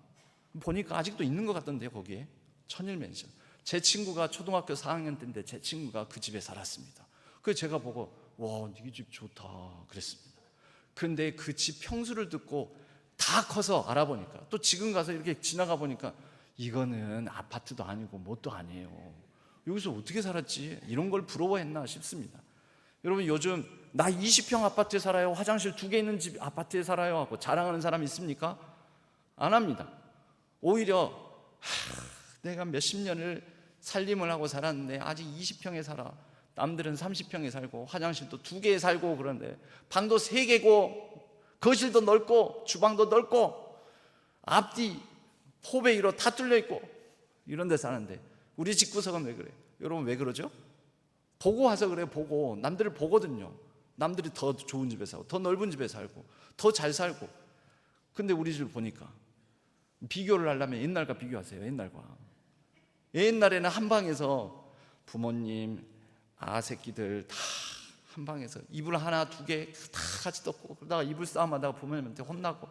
보니까 아직도 있는 것 같던데요. 거기에 천일맨션. 제 친구가 초등학교 4학년 때인데 제 친구가 그 집에 살았습니다. 그래서 제가 보고 와, 네 집 좋다 그랬습니다. 그런데 그 집 평수를 듣고 다 커서 알아보니까, 또 지금 가서 이렇게 지나가 보니까 이거는 아파트도 아니고 뭣도 아니에요. 여기서 어떻게 살았지? 이런 걸 부러워했나 싶습니다. 여러분, 요즘 나 20평 아파트에 살아요, 화장실 2개 있는 집 아파트에 살아요 하고 자랑하는 사람 있습니까? 안 합니다. 오히려 내가 몇십 년을 살림을 하고 살았는데 아직 20평에 살아, 남들은 30평에 살고 화장실도 2개에 살고, 그런데 방도 3개고 거실도 넓고 주방도 넓고 앞뒤 포베이로 다 뚫려 있고 이런 데 사는데 우리 집구석은 왜 그래요? 여러분, 왜 그러죠? 보고 와서 그래요. 보고 남들을 보거든요. 남들이 더 좋은 집에 살고 더 넓은 집에 살고 더 잘 살고. 근데 우리 집 보니까, 비교를 하려면 옛날과 비교하세요. 옛날에는 한 방에서 부모님, 새끼들 다 한 방에서 이불 하나, 2개 다 같이 덮고, 그러다가 이불 싸움하다가 부모님한테 혼나고.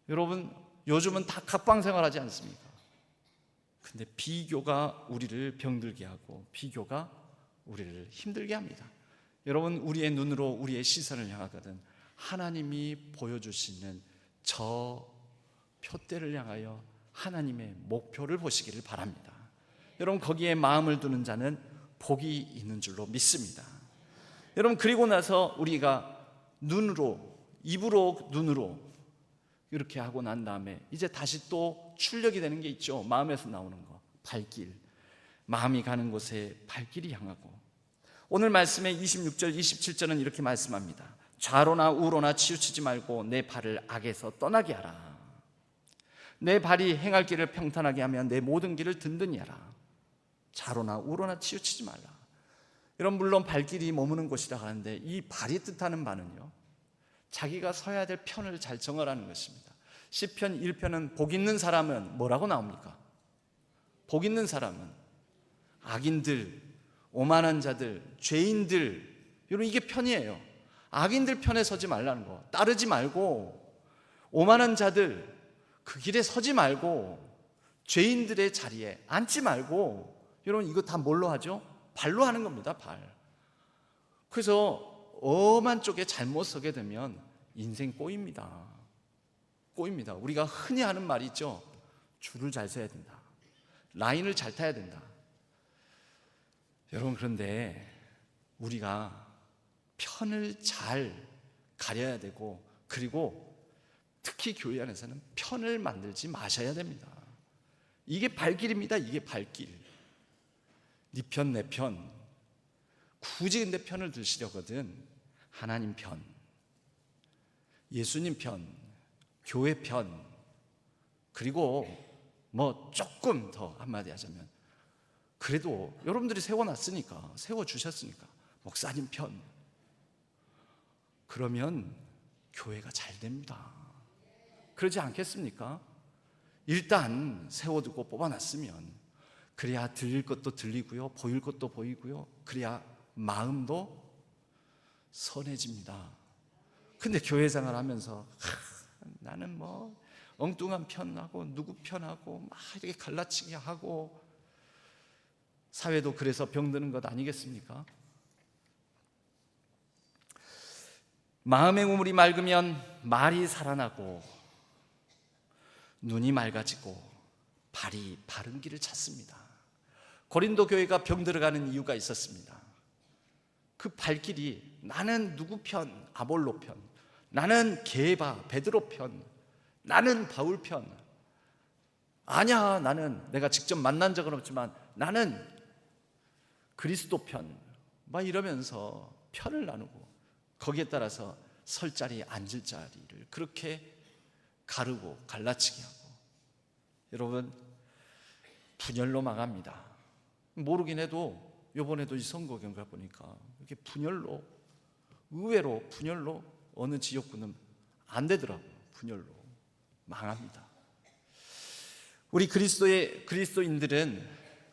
여러분, 요즘은 다 각방 생활하지 않습니까? 근데 비교가 우리를 병들게 하고 비교가 우리를 힘들게 합니다. 여러분, 우리의 눈으로 우리의 시선을 향하거든 하나님이 보여주시는 저 표대를 향하여 하나님의 목표를 보시기를 바랍니다. 여러분, 거기에 마음을 두는 자는 복이 있는 줄로 믿습니다. 여러분, 그리고 나서 우리가 눈으로, 입으로, 눈으로 이렇게 하고 난 다음에 이제 다시 또 출력이 되는 게 있죠. 마음에서 나오는 거, 발길. 마음이 가는 곳에 발길이 향하고, 오늘 말씀의 26절 27절은 이렇게 말씀합니다. 좌로나 우로나 치우치지 말고 내 발을 악에서 떠나게 하라. 내 발이 행할 길을 평탄하게 하면 내 모든 길을 든든히 하라. 좌로나 우로나 치우치지 말라. 여러분, 물론 발길이 머무는 곳이라 하는데 이 발이 뜻하는 바는요, 자기가 서야 될 편을 잘 정하라는 것입니다. 시편 1편은 복 있는 사람은 뭐라고 나옵니까? 복 있는 사람은 악인들, 오만한 자들, 죄인들, 여러분 이게 편이에요. 악인들 편에 서지 말라는 거, 따르지 말고, 오만한 자들 그 길에 서지 말고, 죄인들의 자리에 앉지 말고, 여러분 이거 다 뭘로 하죠? 발로 하는 겁니다. 발. 그래서 엄한 쪽에 잘못 서게 되면 인생 꼬입니다. 꼬입니다. 우리가 흔히 하는 말이 있죠. 줄을 잘 서야 된다. 라인을 잘 타야 된다. 여러분, 그런데 우리가 편을 잘 가려야 되고, 그리고 특히 교회 안에서는 편을 만들지 마셔야 됩니다. 이게 발길입니다. 이게 발길. 네 편, 내 편. 굳이 근데 편을 드시려거든 하나님 편, 예수님 편, 교회 편, 그리고 뭐 조금 더 한마디 하자면, 그래도 여러분들이 세워놨으니까, 세워주셨으니까 목사님 편, 그러면 교회가 잘 됩니다. 그러지 않겠습니까? 일단 세워두고 뽑아놨으면 그래야 들릴 것도 들리고요, 보일 것도 보이고요, 그래야 마음도 선해집니다. 근데 교회 생활하면서 나는 뭐 엉뚱한 편하고 누구 편하고 막 이렇게 갈라치기 하고, 사회도 그래서 병드는 것 아니겠습니까? 마음의 우물이 맑으면 말이 살아나고, 눈이 맑아지고 발이 바른 길을 찾습니다. 고린도 교회가 병들어가는 이유가 있었습니다. 그 발길이 나는 누구 편, 아볼로 편, 나는 게바, 베드로 편, 나는 바울 편, 아니야 나는 내가 직접 만난 적은 없지만 나는 그리스도 편, 막 이러면서 편을 나누고, 거기에 따라서 설 자리 앉을 자리를 그렇게 가르고 갈라치기 하고, 여러분 분열로 망합니다. 모르긴 해도 이번에도 이 선거경 가보니까 이렇게 분열로, 의외로 분열로 어느 지역구는 안 되더라고요. 분열로 망합니다. 우리 그리스도인들은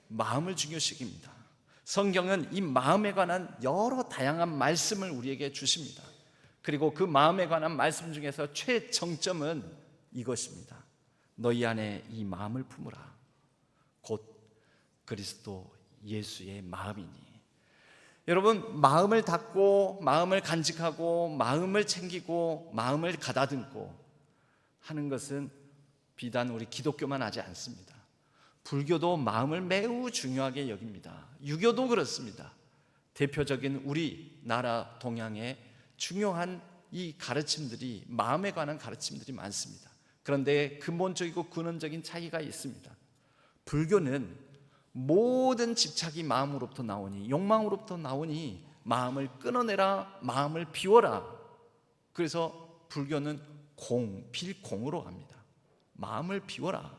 마음을 중요시합니다. 성경은 이 마음에 관한 여러 다양한 말씀을 우리에게 주십니다. 그리고 그 마음에 관한 말씀 중에서 최정점은 이것입니다. 너희 안에 이 마음을 품으라. 곧 그리스도 예수의 마음이니. 여러분, 마음을 닫고 마음을 간직하고 마음을 챙기고 마음을 가다듬고 하는 것은 비단 우리 기독교만 하지 않습니다. 불교도 마음을 매우 중요하게 여깁니다. 유교도 그렇습니다. 대표적인 우리나라 동양의 중요한 이 가르침들이, 마음에 관한 가르침들이 많습니다. 그런데 근본적이고 근원적인 차이가 있습니다. 불교는 모든 집착이 마음으로부터 나오니, 욕망으로부터 나오니 마음을 끊어내라, 마음을 비워라. 그래서 불교는 빌공으로 합니다. 마음을 비워라.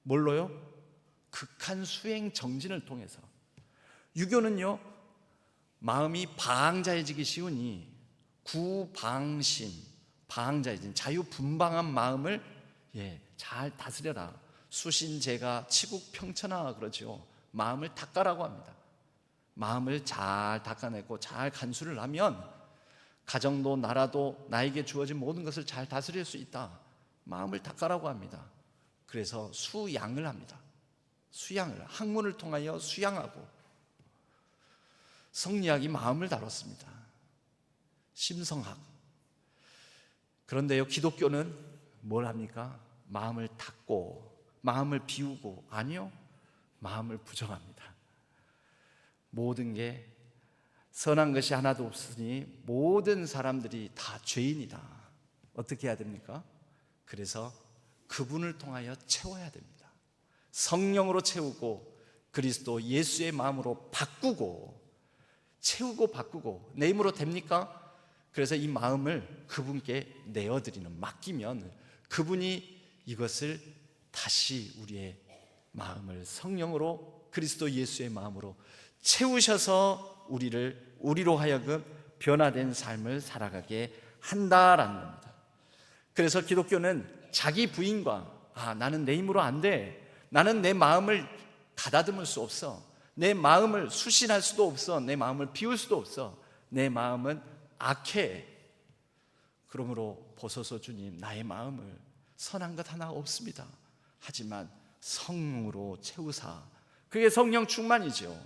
뭘로요? 극한 수행 정진을 통해서. 유교는요, 마음이 방자해지기 쉬우니 구방심, 방자해진 자유분방한 마음을 잘 다스려라. 수신제가 치국평천하 그러죠. 마음을 닦아라고 합니다. 마음을 잘 닦아내고 잘 간수를 하면 가정도 나라도 나에게 주어진 모든 것을 잘 다스릴 수 있다. 마음을 닦아라고 합니다. 그래서 수양을 합니다. 수양을, 학문을 통하여 수양하고, 성리학이 마음을 다뤘습니다. 심성학. 그런데요, 기독교는 뭘 합니까? 마음을 닫고 마음을 비우고, 아니요, 마음을 부정합니다. 모든 게 선한 것이 하나도 없으니 모든 사람들이 다 죄인이다. 어떻게 해야 됩니까? 그래서 그분을 통하여 채워야 됩니다. 성령으로 채우고 그리스도 예수의 마음으로 바꾸고, 채우고 바꾸고. 내 힘으로 됩니까? 그래서 이 마음을 그분께 내어드리는, 맡기면 그분이 이것을 다시 우리의 마음을 성령으로, 그리스도 예수의 마음으로 채우셔서 우리로 하여금 변화된 삶을 살아가게 한다라는 겁니다. 그래서 기독교는 자기 부인과 나는 내 힘으로 안 돼, 나는 내 마음을 가다듬을 수 없어, 내 마음을 수신할 수도 없어, 내 마음을 비울 수도 없어, 내 마음은 악해, 그러므로 보소서 주님, 나의 마음을, 선한 것 하나 없습니다. 하지만 성령으로 채우사. 그게 성령 충만이죠.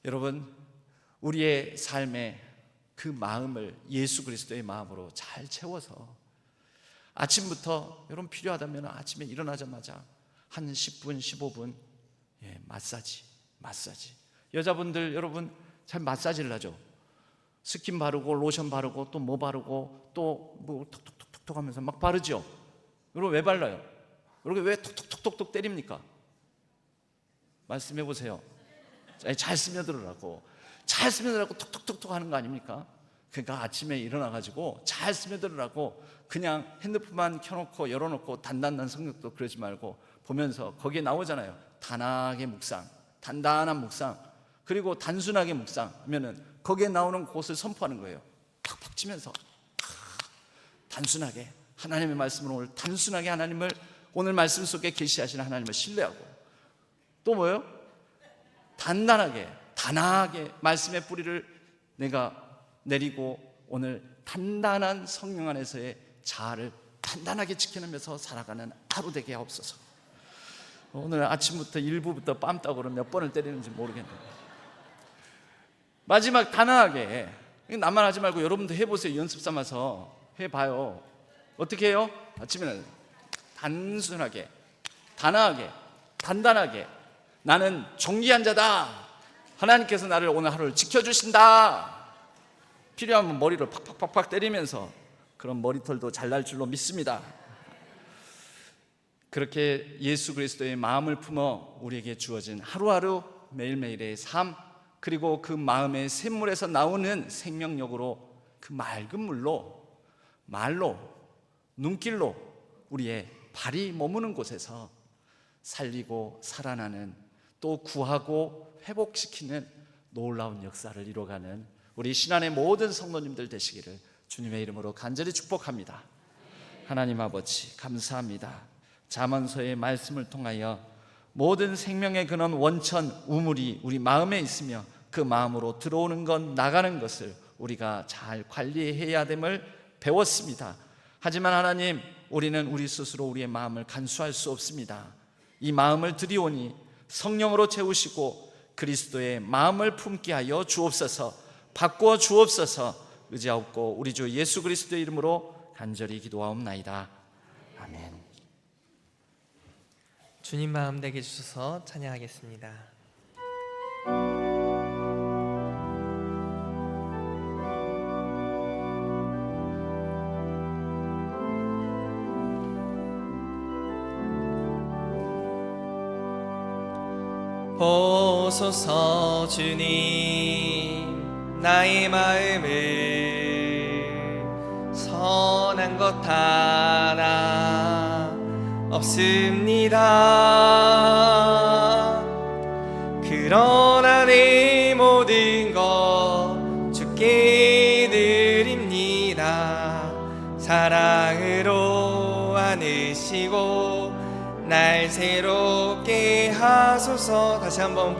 여러분, 우리의 삶에 그 마음을 예수 그리스도의 마음으로 잘 채워서 아침부터, 여러분 필요하다면 아침에 일어나자마자 한 10분, 15분 마사지. 여자분들 여러분 잘 마사지를 하죠. 스킨 바르고 로션 바르고 또 뭐 바르고 또 뭐 톡톡톡톡 하면서 막 바르죠. 여러분 왜 발라요? 여러분 왜 톡톡톡톡 때립니까? 말씀해 보세요. 잘 스며들으라고 톡톡톡톡 하는 거 아닙니까? 그러니까 아침에 일어나가지고 잘 스며들으라고 그냥 핸드폰만 켜놓고 열어놓고 단단한 성경도 그러지 말고 보면서, 거기에 나오잖아요. 단하게 묵상, 단단한 묵상, 그리고 단순하게 묵상 하면은 거기에 나오는 곳을 선포하는 거예요. 팍팍 치면서 단순하게 하나님의 말씀을, 오늘 단순하게 하나님을, 오늘 말씀 속에 계시하시는 하나님을 신뢰하고, 또 뭐예요? 단단하게 말씀의 뿌리를 내가 내리고 오늘 단단한 성령 안에서의 자아를 단단하게 지켜내면서 살아가는 하루 되게 하옵소서. 오늘 아침부터 일부부터 빰따구로 몇 번을 때리는지 모르겠네요. 마지막 단단하게, 나만 하지 말고 여러분도 해보세요. 연습 삼아서 해봐요. 어떻게 해요? 아침에는 단순하게, 단단하게 나는 존귀한 자다, 하나님께서 나를 오늘 하루를 지켜주신다. 필요하면 머리를 팍팍팍팍 때리면서 그런 머리털도 잘 날 줄로 믿습니다. 그렇게 예수 그리스도의 마음을 품어 우리에게 주어진 하루하루 매일매일의 삶, 그리고 그 마음의 샘물에서 나오는 생명력으로, 그 맑은 말로, 눈길로 우리의 발이 머무는 곳에서 살리고 살아나는, 또 구하고 회복시키는 놀라운 역사를 이뤄가는 우리 신안의 모든 성도님들 되시기를 주님의 이름으로 간절히 축복합니다. 하나님 아버지 감사합니다. 잠언서의 말씀을 통하여 모든 생명의 근원, 원천, 우물이 우리 마음에 있으며 그 마음으로 들어오는 것, 나가는 것을 우리가 잘 관리해야 됨을 배웠습니다. 하지만 하나님, 우리는 우리 스스로 우리의 마음을 간수할 수 없습니다. 이 마음을 드리오니 성령으로 채우시고 그리스도의 마음을 품게 하여 주옵소서. 바꾸어 주옵소서. 의지하옵고 우리 주 예수 그리스도의 이름으로 간절히 기도하옵나이다. 아멘. 주님 마음 되게 주셔서 찬양하겠습니다. 보소서 주님, 나의 마음을 선한 것 하나 없습니다. 그러나 내 모든 것 주께 드립니다. 사랑으로 안으시고 날 새롭게 하소서. 다시 한번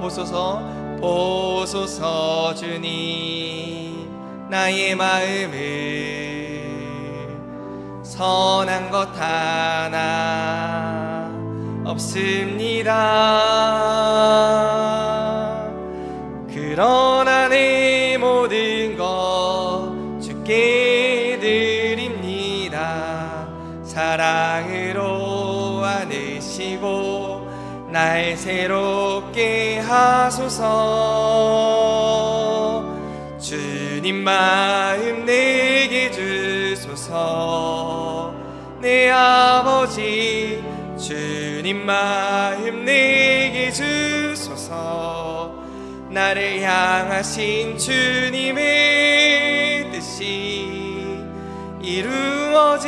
보소서 주님, 나의 마음을 선한 것 하나 없습니다. 그러나 내 모든 것 주께 드립니다. 사랑으로 안으시고 날 새롭게 하소서. 주님 마음 내게 주소서. 내 아버지 주님 마음 내게 주소서. 나를 향하신 주님의 뜻이 이루어지도록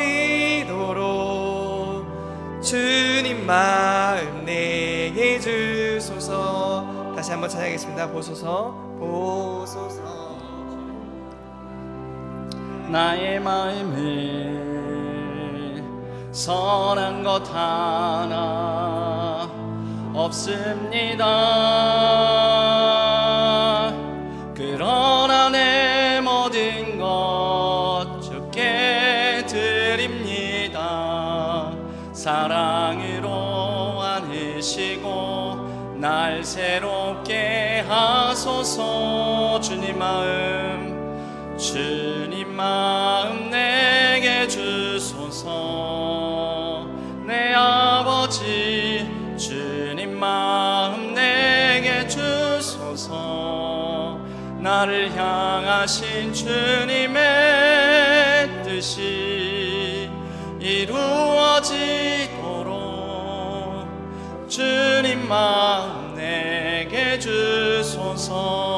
주님 마음 내게 주소서. 다시 한번 찬양하겠습니다. 보소서 보소서. 나의 마음을 선한 것 하나 없습니다. 그러나 내 모든 것 주께 드립니다. 사랑으로 안으시고 날 새롭게 하소서. 주님 마음 내게 주소서. 내 아버지 주님 마음 내게 주소서. 나를 향하신 주님의 뜻이 이루어지도록 주님 마음 내게 주소서.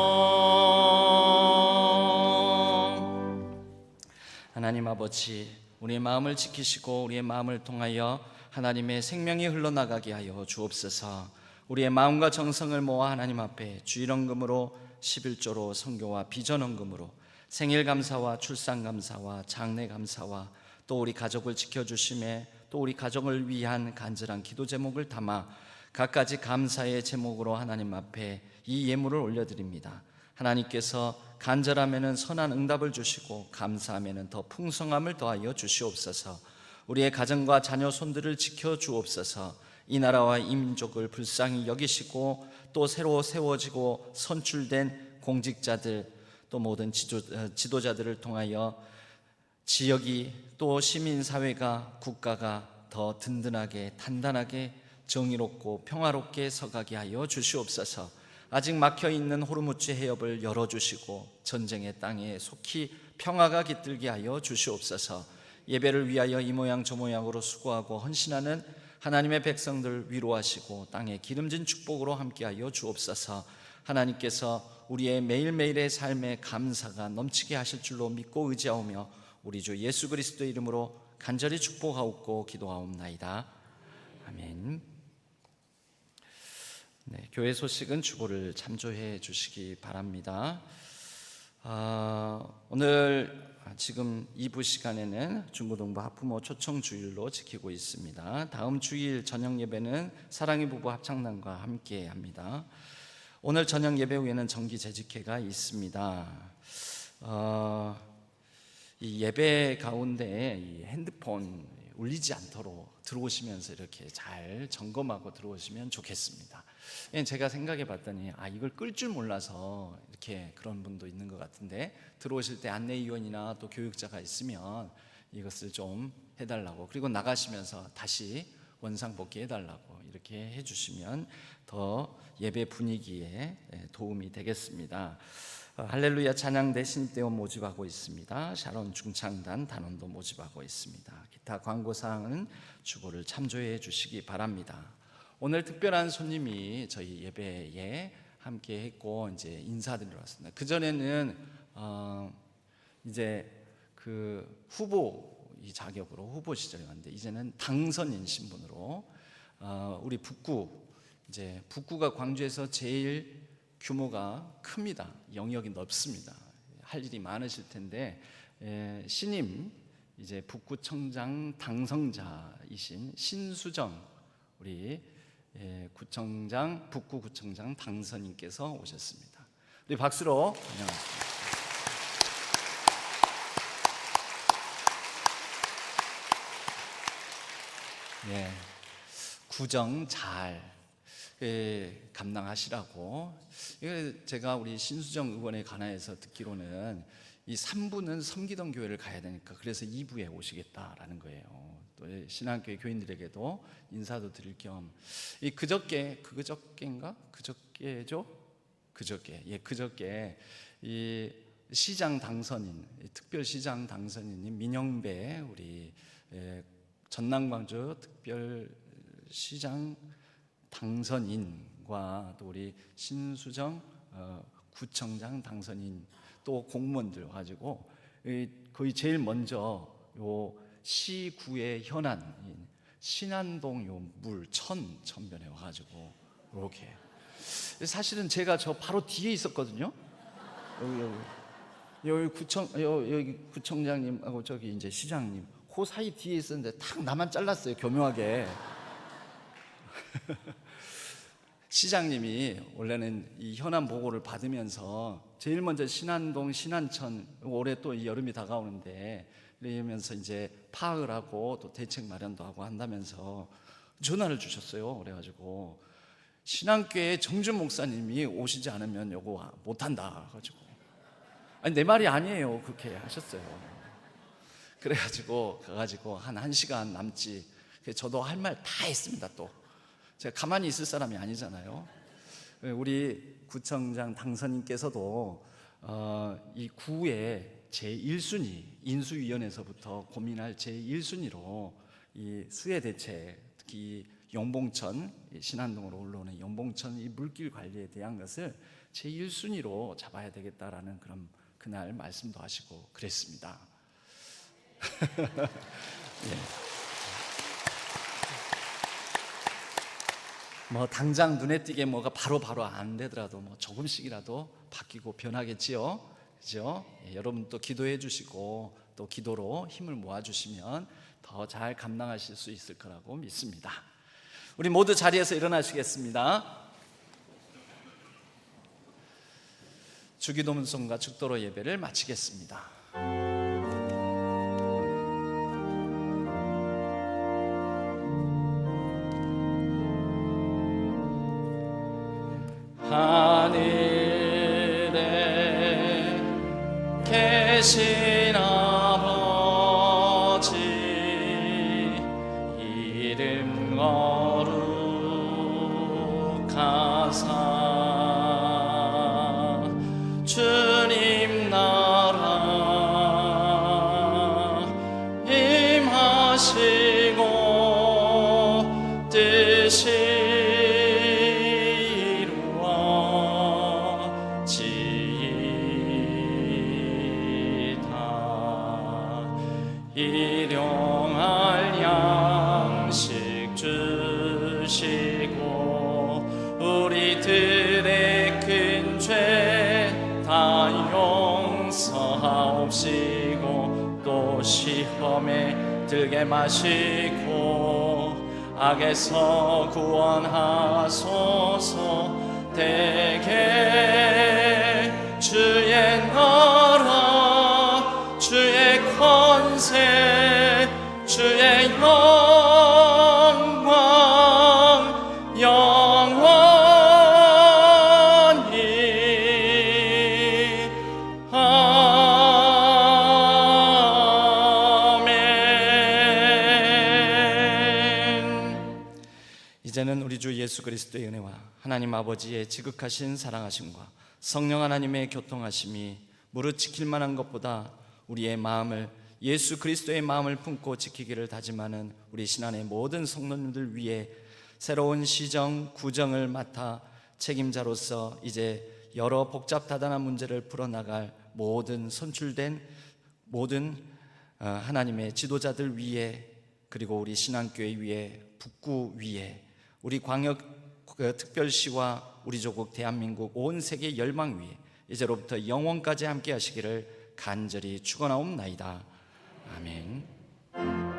하나님 아버지, 우리의 마음을 지키시고 우리의 마음을 통하여 하나님의 생명이 흘러나가게 하여 주옵소서. 우리의 마음과 정성을 모아 하나님 앞에 주일헌금으로 11조로 선교와 비전헌금으로 생일 감사와 출산 감사와 장래 감사와 또 우리 가족을 지켜주심에 또 우리 가정을 위한 간절한 기도 제목을 담아 각가지 감사의 제목으로 하나님 앞에 이 예물을 올려드립니다. 하나님께서 간절하면은 선한 응답을 주시고 감사하면은 더 풍성함을 더하여 주시옵소서. 우리의 가정과 자녀 손들을 지켜 주옵소서. 이 나라와 이 민족을 불쌍히 여기시고 또 새로 세워지고 선출된 공직자들 또 모든 지도자들을 통하여 지역이 또 시민사회가 국가가 더 든든하게 단단하게 정의롭고 평화롭게 서가게 하여 주시옵소서. 아직 막혀있는 호르무즈 해협을 열어주시고 전쟁의 땅에 속히 평화가 깃들게 하여 주시옵소서. 예배를 위하여 이 모양 저 모양으로 수고하고 헌신하는 하나님의 백성들 위로하시고 땅에 기름진 축복으로 함께하여 주옵소서. 하나님께서 우리의 매일매일의 삶에 감사가 넘치게 하실 줄로 믿고 의지하오며 우리 주 예수 그리스도의 이름으로 간절히 축복하옵고 기도하옵나이다. 아멘. 네, 교회 소식은 주보를 참조해 주시기 바랍니다. 오늘 지금 2부 시간에는 중고등부 학부모 초청 주일로 지키고 있습니다. 다음 주일 저녁 예배는 사랑의 부부 합창단과 함께 합니다. 오늘 저녁 예배 후에는 정기 재직회가 있습니다. 이 예배 가운데 이 핸드폰 울리지 않도록 들어오시면서 이렇게 잘 점검하고 들어오시면 좋겠습니다. 제가 생각해 봤더니 이걸 끌 줄 몰라서 이렇게 그런 분도 있는 것 같은데 들어오실 때 안내위원이나 또 교육자가 있으면 이것을 좀 해달라고, 그리고 나가시면서 다시 원상복귀 해달라고 이렇게 해주시면 더 예배 분위기에 도움이 되겠습니다. 할렐루야 찬양대 신입대원 모집하고 있습니다. 샤론 중창단 단원도 모집하고 있습니다. 기타 광고사항은 주보를 참조해 주시기 바랍니다. 오늘 특별한 손님이 저희 예배에 함께 했고 이제 인사드리러 왔습니다. 그 전에는 이제 그 후보 이 자격으로 후보 시절에 왔는데 이제는 당선인 신분으로 우리 북구가 광주에서 제일 규모가 큽니다. 영역이 넓습니다. 할 일이 많으실 텐데 신임 이제 북구청장 당선자이신 신수정 우리 구청장 북구구청장 당선인께서 오셨습니다. 우리 박수로 환영합니다. 구정 잘 감당하시라고. 제가 우리 신수정 의원에 관하여서 듣기로는 이 3부는 섬기던 교회를 가야 되니까 그래서 2부에 오시겠다라는 거예요. 또 신앙교회 교인들에게도 인사도 드릴 겸 그저께 이 시장 당선인 특별시장 당선인인 민영배 우리 전남광주 특별시장 당선인과 또 우리 신수정 구청장 당선인 또 공무원들 가지고 거의 제일 먼저 요 시구의 현안인 신안동 요 물 천변에 와가지고 이렇게 사실은 제가 저 바로 뒤에 있었거든요. 여기 구청장님하고 저기 이제 시장님 그 사이 뒤에 있었는데 탁 나만 잘랐어요, 교묘하게. 시장님이 원래는 이 현안 보고를 받으면서 제일 먼저 신안동, 신안천 올해 또 이 여름이 다가오는데 이러면서 이제 파악을 하고 또 대책 마련도 하고 한다면서 전화를 주셨어요. 그래가지고 신안교회 정준 목사님이 오시지 않으면 요거 못한다 가지고 아니 내 말이 아니에요 그렇게 하셨어요. 그래가지고 가가지고 한 1시간 남지 저도 할 말 다 했습니다. 또 제가 가만히 있을 사람이 아니잖아요. 우리 구청장 당선인께서도 이 구의 제1순위 인수위원회에서부터 고민할 제1순위로 이 수해 대책, 특히 영봉천 신안동으로 올라오는 영봉천 이 물길 관리에 대한 것을 제1순위로 잡아야 되겠다라는 그런 그날 말씀도 하시고 그랬습니다. 예. 뭐 당장 눈에 띄게 뭐가 바로 안 되더라도 뭐 조금씩이라도 바뀌고 변하겠지요. 그죠? 예, 여러분 또 기도해 주시고 또 기도로 힘을 모아 주시면 더 잘 감당하실 수 있을 거라고 믿습니다. 우리 모두 자리에서 일어나시겠습니다. 주기도문송과 죽도로 예배를 마치겠습니다. 하늘에 계신 아버지 이름 거룩하사 주님 나라 임하시고 뜻이 일용할 양식 주시고 우리들의 큰 죄 다 용서하옵시고 또 시험에 들게 마시고 악에서 구원하소서. 대개 주의 나라 주의 권세 주의 영광 영원히 아멘. 이제는 우리 주 예수 그리스도의 은혜와 하나님 아버지의 지극하신 사랑하심과 성령 하나님의 교통하심이 무릇 지킬 만한 것보다 우리의 마음을 예수 그리스도의 마음을 품고 지키기를 다짐하는 우리 신안의 모든 성도님들 위해 새로운 시정, 구정을 맡아 책임자로서 이제 여러 복잡다단한 문제를 풀어나갈 모든 선출된 모든 하나님의 지도자들 위해 그리고 우리 신안교회 위에 북구 위에 우리 광역 특별시와 우리 조국 대한민국 온 세계 열방 위에 이제로부터 영원까지 함께 하시기를 간절히 축원하옵나이다. 아멘.